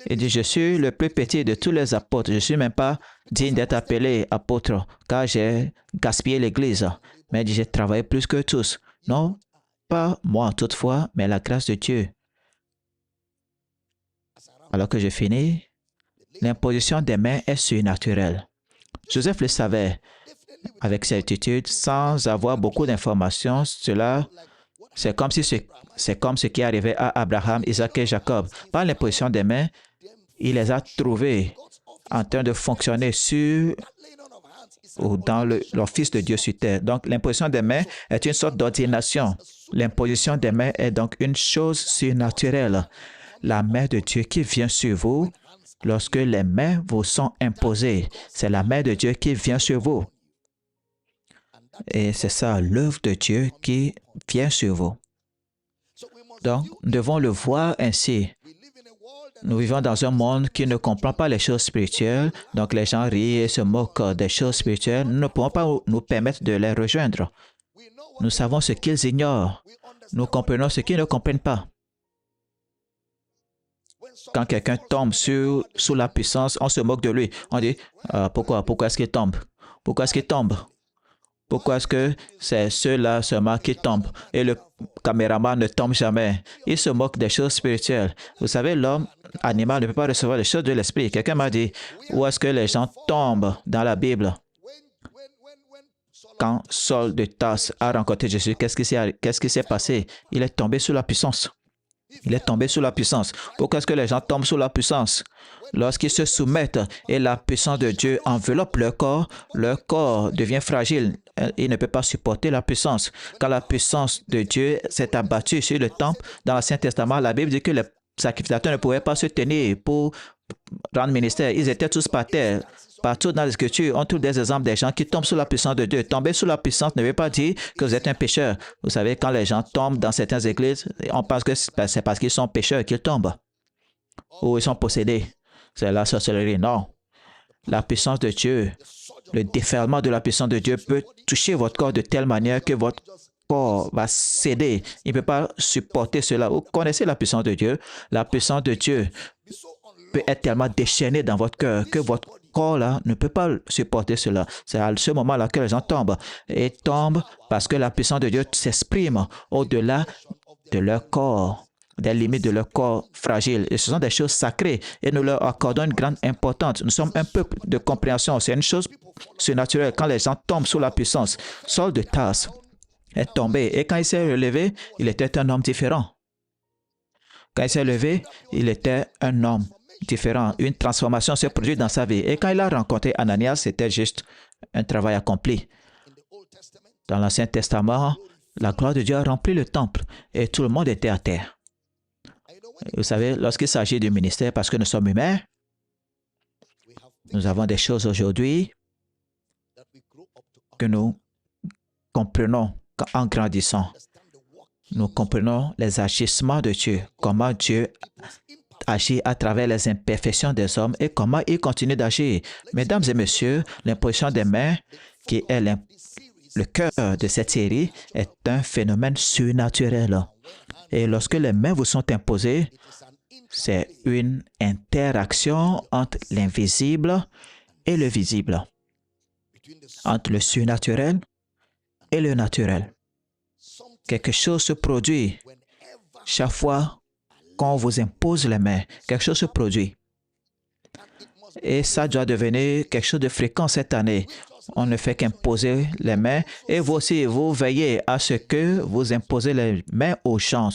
Speaker 1: Il dit, je suis le plus petit de tous les apôtres. Je ne suis même pas digne d'être appelé apôtre, car j'ai gaspillé l'Église. Mais il dit, j'ai travaillé plus que tous. Non, pas moi toutefois, mais la grâce de Dieu. Alors que je finis, l'imposition des mains est surnaturelle. Joseph le savait avec certitude, sans avoir beaucoup d'informations. C'est comme ce qui arrivait à Abraham, Isaac et Jacob. Par l'imposition des mains, il les a trouvés en train de fonctionner sur ou dans l'office de Dieu sur terre. Donc, l'imposition des mains est une sorte d'ordination. L'imposition des mains est donc une chose surnaturelle. La main de Dieu qui vient sur vous Lorsque les mains vous sont imposées, c'est la main de Dieu qui vient sur vous. Et c'est ça, l'œuvre de Dieu qui vient sur vous. Donc, nous devons le voir ainsi. Nous vivons dans un monde qui ne comprend pas les choses spirituelles, donc les gens rient et se moquent des choses spirituelles. Nous ne pouvons pas nous permettre de les rejoindre. Nous savons ce qu'ils ignorent. Nous comprenons ce qu'ils ne comprennent pas. Quand quelqu'un tombe sous la puissance, on se moque de lui. On dit, pourquoi est-ce qu'il tombe? Pourquoi est-ce qu'il tombe? Pourquoi est-ce que c'est ceux-là seulement qui tombent et le caméraman ne tombe jamais? Il se moque des choses spirituelles. Vous savez, l'homme animal ne peut pas recevoir les choses de l'esprit. Quelqu'un m'a dit, où est-ce que les gens tombent dans la Bible? Quand Saul de Tarse a rencontré Jésus, qu'est-ce qui s'est passé? Il est tombé sous la puissance. Il est tombé sous la puissance. Pourquoi est-ce que les gens tombent sous la puissance? Lorsqu'ils se soumettent et la puissance de Dieu enveloppe leur corps devient fragile. Il ne peut pas supporter la puissance. Quand la puissance de Dieu s'est abattue sur le temple, dans l'Ancien Testament, la Bible dit que les sacrificateurs ne pouvaient pas se tenir pour rendre ministère. Ils étaient tous par terre. Partout dans les Écritures, on trouve des exemples des gens qui tombent sous la puissance de Dieu. Tomber sous la puissance ne veut pas dire que vous êtes un pécheur. Vous savez, quand les gens tombent dans certaines églises, on pense que c'est parce qu'ils sont pécheurs qu'ils tombent. Ou ils sont possédés. C'est la sorcellerie. Non. La puissance de Dieu, le déferlement de la puissance de Dieu peut toucher votre corps de telle manière que votre corps va céder. Il ne peut pas supporter cela. Vous connaissez la puissance de Dieu. La puissance de Dieu peut être tellement déchaînée dans votre cœur que votre corps-là ne peut pas supporter cela. C'est à ce moment-là que les gens tombent. Et tombent parce que la puissance de Dieu s'exprime au-delà de leur corps, des limites de leur corps fragile. Et ce sont des choses sacrées et nous leur accordons une grande importance. Nous sommes un peuple de compréhension. C'est une chose surnaturelle quand les gens tombent sous la puissance. Saul de Tarse est tombé et quand il s'est relevé, il était un homme différent. Quand il s'est levé, il était un homme différent. Une transformation s'est produite dans sa vie. Et quand il a rencontré Ananias, c'était juste un travail accompli. Dans l'Ancien Testament, la gloire de Dieu a rempli le temple et tout le monde était à terre. Vous savez, lorsqu'il s'agit du ministère, parce que nous sommes humains, nous avons des choses aujourd'hui que nous comprenons en grandissant. Nous comprenons les agissements de Dieu, comment Dieu agit à travers les imperfections des hommes et comment il continue d'agir. Mesdames et messieurs, l'imposition des mains, qui est le cœur de cette série, est un phénomène surnaturel. Et lorsque les mains vous sont imposées, c'est une interaction entre l'invisible et le visible, entre le surnaturel et le naturel. Quelque chose se produit chaque fois qu'on vous impose les mains. Quelque chose se produit. Et ça doit devenir quelque chose de fréquent cette année. On ne fait qu'imposer les mains. Et vous aussi, vous veillez à ce que vous imposez les mains aux gens.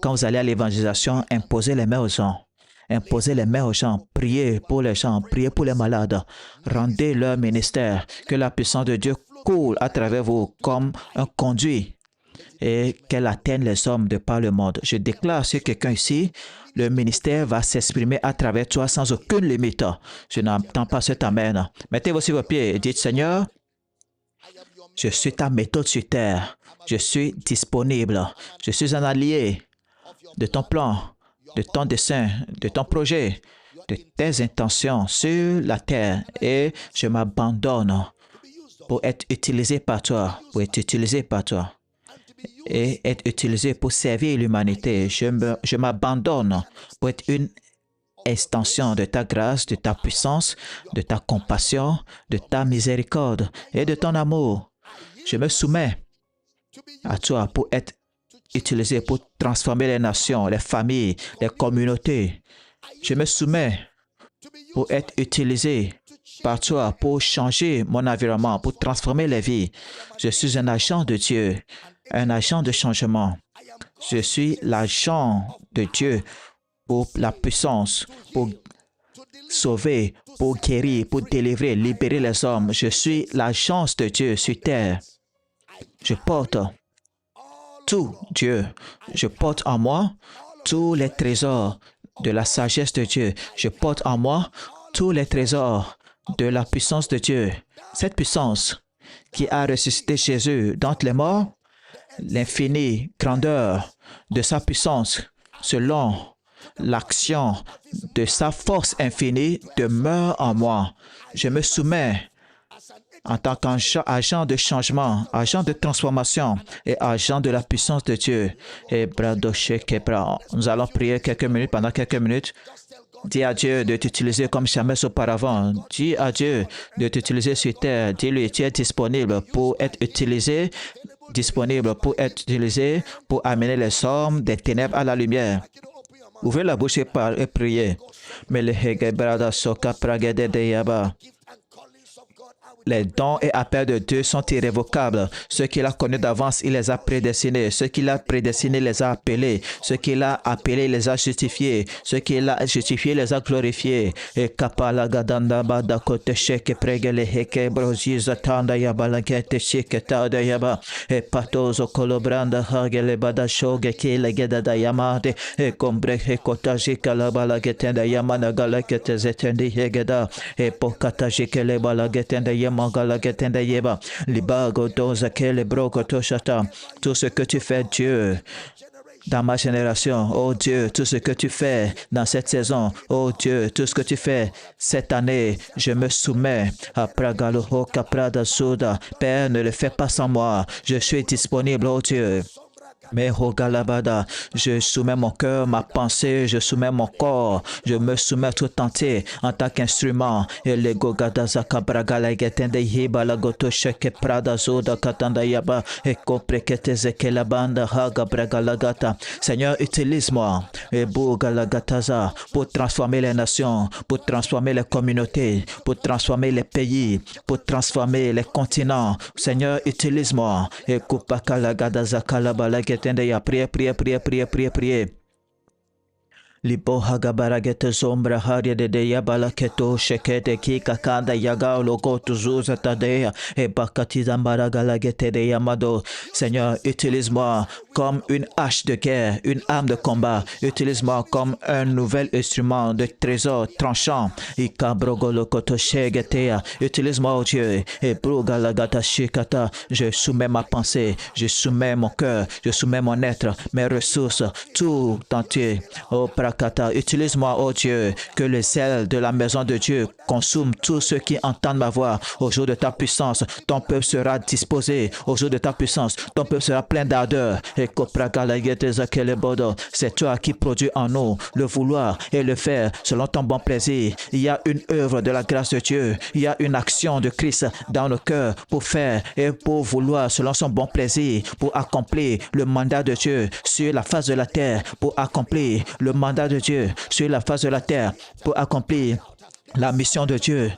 Speaker 1: Quand vous allez à l'évangélisation, imposez les mains aux gens. Imposez les mains aux gens. Priez pour les gens. Priez pour les malades. Rendez leur ministère. Que la puissance de Dieu coule à travers vous comme un conduit et qu'elle atteigne les hommes de par le monde. Je déclare sur quelqu'un ici, le ministère va s'exprimer à travers toi sans aucune limite. Je n'entends pas cet amen. Mettez-vous sur vos pieds et dites, Seigneur, je suis ta méthode sur terre. Je suis disponible. Je suis un allié de ton plan, de ton dessein, de ton projet, de tes intentions sur la terre et je m'abandonne pour être utilisé par toi, et être utilisé pour servir l'humanité. Je m'abandonne pour être une extension de ta grâce, de ta puissance, de ta compassion, de ta miséricorde et de ton amour. Je me soumets à toi pour être utilisé pour transformer les nations, les familles, les communautés. Je me soumets pour être utilisé par toi pour changer mon environnement, pour transformer les vies. Je suis un agent de Dieu, un agent de changement. Je suis l'agent de Dieu pour la puissance, pour sauver, pour guérir, pour délivrer, libérer les hommes. Je suis l'agence de Dieu sur terre. Je porte tout Dieu. Je porte en moi tous les trésors de la sagesse de Dieu. Je porte en moi tous les trésors de la puissance de Dieu. Cette puissance qui a ressuscité Jésus d'entre les morts, l'infinie grandeur de sa puissance, selon l'action de sa force infinie, demeure en moi. Je me soumets en tant qu'agent de changement, agent de transformation et agent de la puissance de Dieu. Et Bradoché Kebra, nous allons prier pendant quelques minutes. Dis à Dieu de t'utiliser comme jamais auparavant. Dis à Dieu de t'utiliser sur terre. Dis-lui, tu es disponible pour être utilisé, pour amener les hommes des ténèbres à la lumière. Ouvrez la bouche et priez. Mais le Hegebrada Soka Pragede de Yaba. Les dons et appels de Dieu sont irrévocables. Ceux qu'il a connus d'avance, il les a prédestinés. Ceux qu'il a prédestinés, les a appelés. Ceux qu'il a appelés, les a justifiés. Ceux qu'il a justifiés, les a glorifiés. Et kapala gadanda bada kote sheke pregele heke broziza tanda yaba la gete sheke tada yaba. Et patozo kolobranda hagele bada shoge kile gedada yamade. Et kombre hekotaji kalabala getenda yamana gala kete zetendi hegeda. Et pokataji kele bala getenda yamana. Tout ce que tu fais, Dieu, dans ma génération, oh Dieu, tout ce que tu fais dans cette saison, oh Dieu, tout ce que tu fais cette année, je me soumets à Pragaloho Kaprada Soda. Père, ne le fais pas sans moi, je suis disponible, oh Dieu. Mais Rogalabada, je soumets mon cœur, ma pensée, je soumets mon corps, je me soumets tout entier en tant qu'instrument. Et les Gogadazaka Bragala Getende Hiba la Goto Sheke Prada Zoda Katanda Yaba et Koprekete Zekela Banda Haga Bragalagata. Seigneur, utilise-moi et Bougalagataza pour transformer les nations, pour transformer les communautés, pour transformer les pays, pour transformer les continents. Seigneur, utilise-moi et Kupakalagadazaka Labalagete. Priez. Lipo hagabaragete sombra haria de yabala keto shekete ki kakanda yaga logo tuzuza tadea et bakatiza maragalagete de yamado. Seigneur, utilise-moi comme une hache de guerre, une arme de combat. Utilise-moi comme un nouvel instrument de trésor tranchant. Ikabrogolo koto shegetea. Utilise-moi, oh Dieu, et brugalagata shikata. Je soumets ma pensée, je soumets mon cœur, je soumets mon être, mes ressources, tout entier. Oh, utilise-moi, oh Dieu, que le sel de la maison de Dieu consume tous ceux qui entendent ma voix. Au jour de ta puissance, ton peuple sera disposé. Au jour de ta puissance, ton peuple sera plein d'ardeur. C'est toi qui produis en nous le vouloir et le faire selon ton bon plaisir. Il y a une œuvre de la grâce de Dieu. Il y a une action de Christ dans nos cœurs pour faire et pour vouloir selon son bon plaisir, pour accomplir le mandat de Dieu sur la face de la terre, pour accomplir le mandat de Dieu sur la face de la terre, pour accomplir la mission de Dieu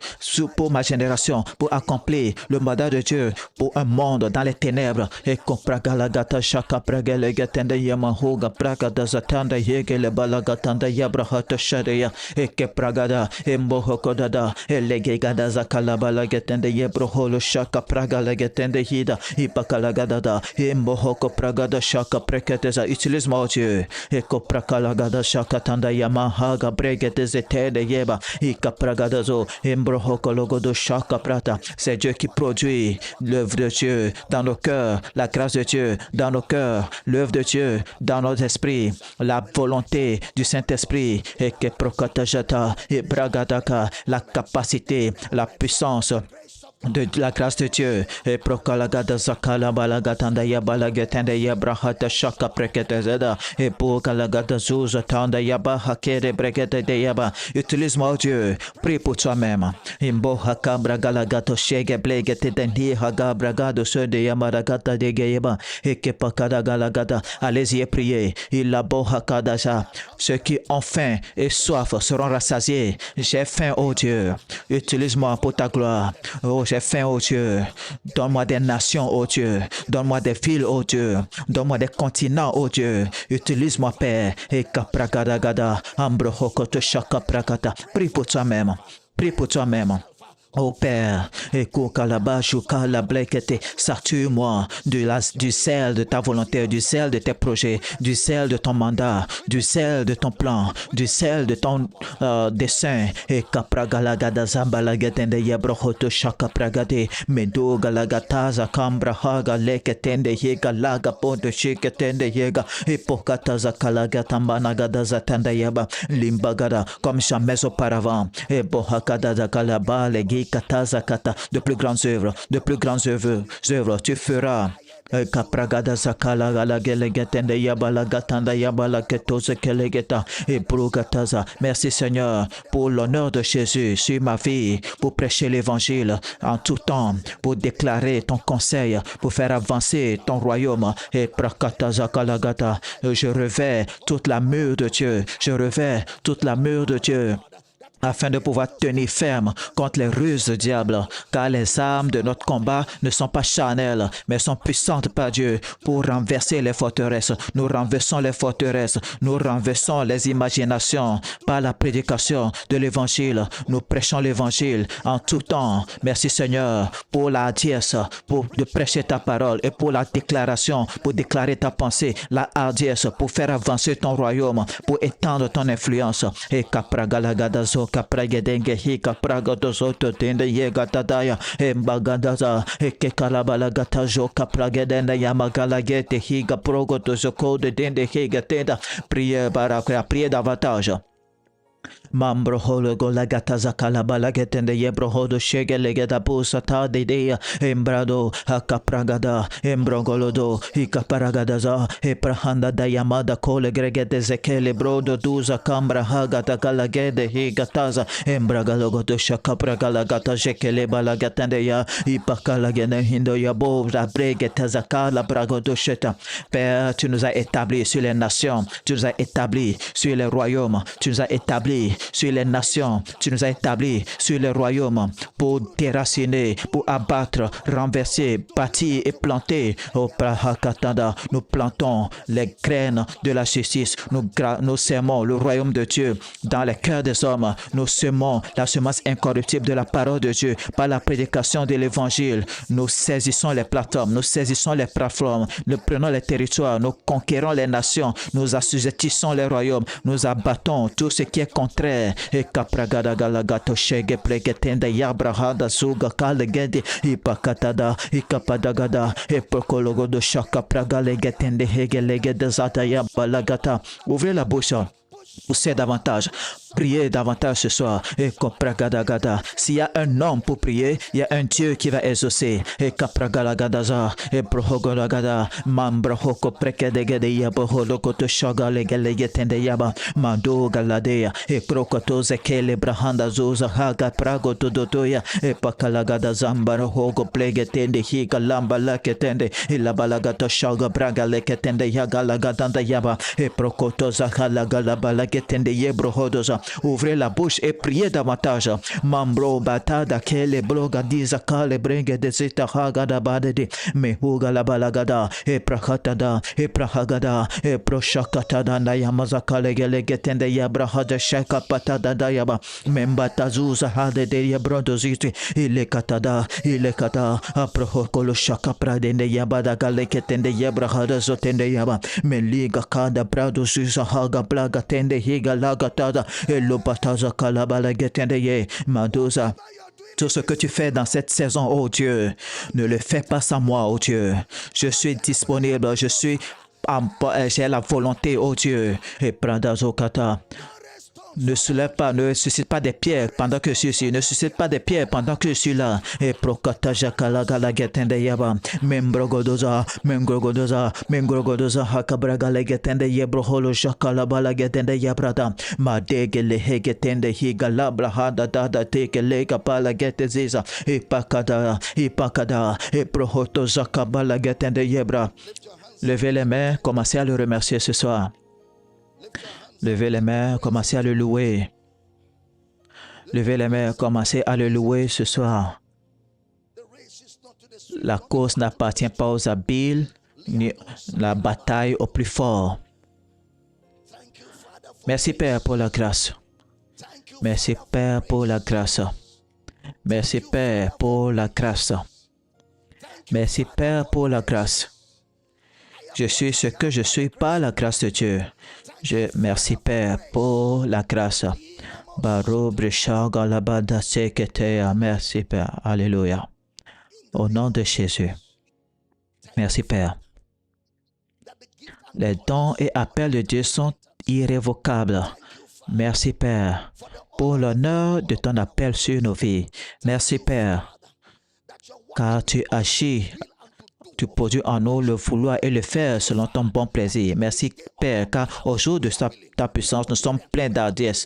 Speaker 1: pour ma génération, pour accomplir le mandat de Dieu pour un monde dans les ténèbres. Et kompragalagata shaka pragalegatenda yamahoga pragada zatanda yegele balagatanda yabrahata sharia et ke pragada et mbohokodada et legegada zakalabalagatenda yebroholo shaka pragalagatenda hida ipakalagadada et mbohoko pragada shaka preketeza. Utilise-moi, Dieu, et koprakalagada shaka tanda yamahaga bregetezete yeba Pragadazo, Embrohokologodo Shaka Prata. C'est Dieu qui produit l'œuvre de Dieu dans nos cœurs, la grâce de Dieu dans nos cœurs, l'œuvre de Dieu dans nos esprits, la volonté du Saint-Esprit, et que Prokatajata et Bragadaka, la capacité, la puissance de la grâce de Dieu. Et prokalagada zakala balagatanda yabalagatanda yabrahata shaka preketezeda et pokalagada zuza tanda yabahakere brekete de yaba. Utilise-moi, Dieu, prie pour toi-même. Imbo hakabra galagato shege blegete dendi hagabragado se de yamaragata de geyeba et kepakada galagada. Allez-y et priez. Il la bohakadaja. Ceux qui ont faim et soif seront rassasiés. J'ai faim, oh Dieu. Utilise-moi pour ta gloire. Oh, j'ai faim, oh Dieu. Donne-moi des nations, oh Dieu. Donne-moi des villes, oh Dieu. Donne-moi des continents, oh Dieu. Utilise-moi, Père. Et kapragadagada, ambrohokoto shaka prakata. Prie pour toi-même. Prie pour toi-même. Ô Père, sature-moi du sel de ta volonté, du sel de tes projets, du sel de ton mandat, du sel de ton plan, du sel de ton dessein. Et kapragalagada zambalagatende yebrohoto shakapragade, medo galagataza kambrahaga leketende yega laga ponte shiketende yega, et pokataza kalagatambanagada zatanda yaba, limbagada, comme jamais auparavant, et bohakada zakalaba legi katazakata, de plus grandes œuvres, tu feras. Kapragada zakala gala gelegetende yabala gatanda yabala ketose kelegeta et brugataza. Merci Seigneur pour l'honneur de Jésus sur ma vie, pour prêcher l'évangile en tout temps, pour déclarer ton conseil, pour faire avancer ton royaume. Et prakataza kalagata, je revais toute la mur de Dieu, afin de pouvoir tenir ferme contre les ruses du diable, car les armes de notre combat ne sont pas charnelles, mais sont puissantes par Dieu pour renverser les forteresses. Nous renversons les forteresses, nous renversons les imaginations par la prédication de l'Évangile. Nous prêchons l'Évangile en tout temps. Merci Seigneur pour la hardiesse, de prêcher ta parole et pour la déclaration, pour déclarer ta pensée, la hardiesse, pour faire avancer ton royaume, pour étendre ton influence. Et kapragalagadazo kapragedenge hi kapragadozoto tende yegatadaya embagadaza ekekalabalagatajo kapragedende yamagalagete higa progotozo de dende higatenda. Priez davantage. Mambro holo golagata zakala balagetende yebro hodo shegelegeda busata dedea embrado hakapragada embrogolodo hikaparagadaza eprahanda dayamada kole gregede zekele brodo duza kambra hagata galagede higataza embragalogodo shakapragalagata jekele balagatende ya hipakalagene hindo yabo rabregeta zakala bragodo sheta. Père, tu nous as établis sur les nations, tu nous as établis sur les royaumes, tu nous as établis sur les nations, tu nous as établis sur les royaumes pour déraciner, pour abattre, renverser, bâtir et planter. Au Prahakatanda, nous plantons les graines de la justice, nous semons le royaume de Dieu dans les cœurs des hommes, nous semons la semence incorruptible de la parole de Dieu par la prédication de l'évangile. Nous saisissons les plateformes, nous saisissons les plateformes, nous prenons les territoires, nous conquérons les nations, nous assujettissons les royaumes, nous abattons tout ce qui est contraire. Et kapragada galagato shege pregetenda yabrahada zuga kalegede ipakatada ikapadagada et prokologo de shaka pragalegetende hegelegede zata yabalagata. Ouvrez la bouche. Poussez davantage. Priez davantage ce soir. Et kapragadagada. S'il y a un homme pour prier, il y a un Dieu qui va exaucer. Et kapragalagadaza. Et prohogolagada. Mambrahoko prekedegede yaboholoko to shagalegelegetende yaba. Mando galadea. Et prokoto zekele brahanda zuza haga prago todotoya. Et pakalagada zambara hogo plegetende higa lamba laketende. Ilabalagata shaga braga leketende yagalagadanda yaba. Et prokoto zakalagalabalagetende yebrohodoza. Ouvrez la bouche et priez davantage. Mambro batada kele bloga dizakale brenge de zitahagada badede. Mehuga la balagada. E prakatada. E prahagada. E proshakatada nayamazakale gelegetende yabrahada shaka patada dayaba. Membatazuza hade de yabrondoziti. Ile katada. Ile kata. Aprohokolo shaka pradende yabada galeketende yabrahada zotende yaba. Meliga kada brado zuza haga blaga tende higa lagatada. Tout ce que tu fais dans cette saison, oh Dieu, ne le fais pas sans moi, oh Dieu. Je suis disponible, j'ai la volonté, oh Dieu. Et Pradazokata. Ne soulève pas, ne suscite pas des pierres pendant que je suis ici. Ne suscite pas des pierres pendant que je suis là. Et prokata jakala galagetende yaba. Membrogodoza, hakabragalegetende yebroholo jakala balagetende yabrada. Madegele hegetende higalabra hada dada teke lega balageteziza. Ipakada, et prohoto zakabalagetende yebra. Levez les mains, commencez à le remercier ce soir. Levez les mains, commencez à le louer. Levez les mains, commencez à le louer ce soir. La course n'appartient pas aux habiles, ni la bataille aux plus forts. Merci Père pour la grâce. Merci Père pour la grâce. Merci, Père, pour la grâce. Merci, Père, pour la grâce. Je suis ce que je suis par la grâce de Dieu. Merci, Père, pour la grâce. Merci, Père. Alléluia. Au nom de Jésus. Merci, Père. Les dons et appels de Dieu sont irrévocables. Merci, Père, pour l'honneur de ton appel sur nos vies. Merci, Père, car tu agis, tu produis en nous le vouloir et le faire selon ton bon plaisir. Merci, Père, car au jour de ta puissance, nous sommes pleins d'hardiesse,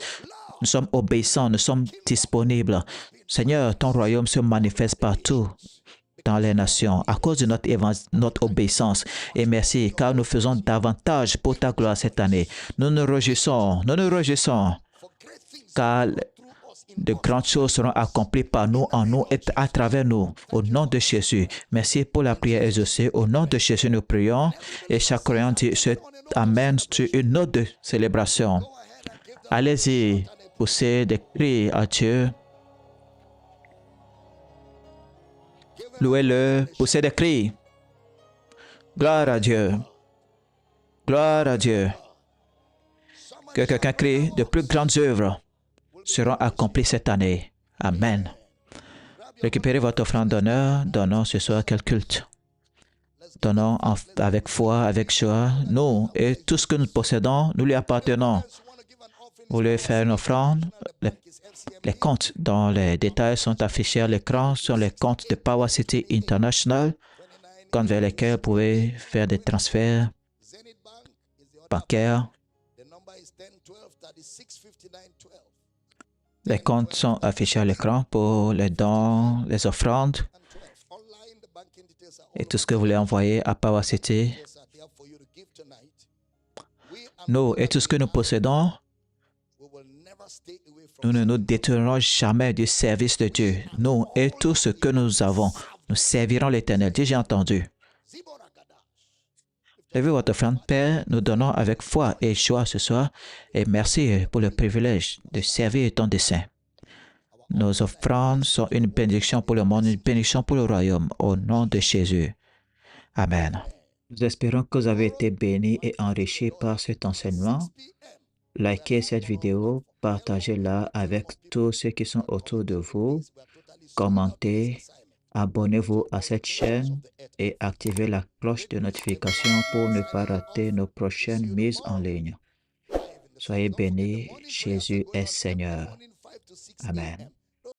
Speaker 1: nous sommes obéissants, nous sommes disponibles. Seigneur, ton royaume se manifeste partout dans les nations à cause de notre obéissance. Et merci, car nous faisons davantage pour ta gloire cette année. Nous nous réjouissons, car de grandes choses seront accomplies par nous, en nous et à travers nous. Au nom de Jésus, merci pour la prière exaucée. Au nom de Jésus, nous prions et chaque croyant dit Amen sur une note de célébration. Allez-y, poussez des cris à Dieu. Louez-le, poussez des cris. Gloire à Dieu. Gloire à Dieu. Que quelqu'un crie, de plus grandes œuvres seront accomplies cette année. Amen. Récupérez votre offrande d'honneur. Donnons ce soir quel culte. Donnons avec foi, avec joie. Nous et tout ce que nous possédons, nous lui appartenons. Vous voulez faire une offrande? Les comptes dont les détails sont affichés à l'écran sont les comptes de Power City International, comptes vers lesquels vous pouvez faire des transferts bancaires. Les comptes sont affichés à l'écran pour les dons, les offrandes et tout ce que vous voulez envoyer à Power City. Nous et tout ce que nous possédons, nous ne nous détournerons jamais du service de Dieu. Nous et tout ce que nous avons, nous servirons l'Éternel. Dieu, j'ai entendu. Levez votre offrande, Père, nous donnons avec foi et joie ce soir et merci pour le privilège de servir ton dessein. Nos offrandes sont une bénédiction pour le monde, une bénédiction pour le royaume, au nom de Jésus. Amen. Nous espérons que vous avez été bénis et enrichis par cet enseignement. Likez cette vidéo, partagez-la avec tous ceux qui sont autour de vous, commentez, abonnez-vous à cette chaîne et activez la cloche de notification pour ne pas rater nos prochaines mises en ligne. Soyez bénis, Jésus est Seigneur. Amen.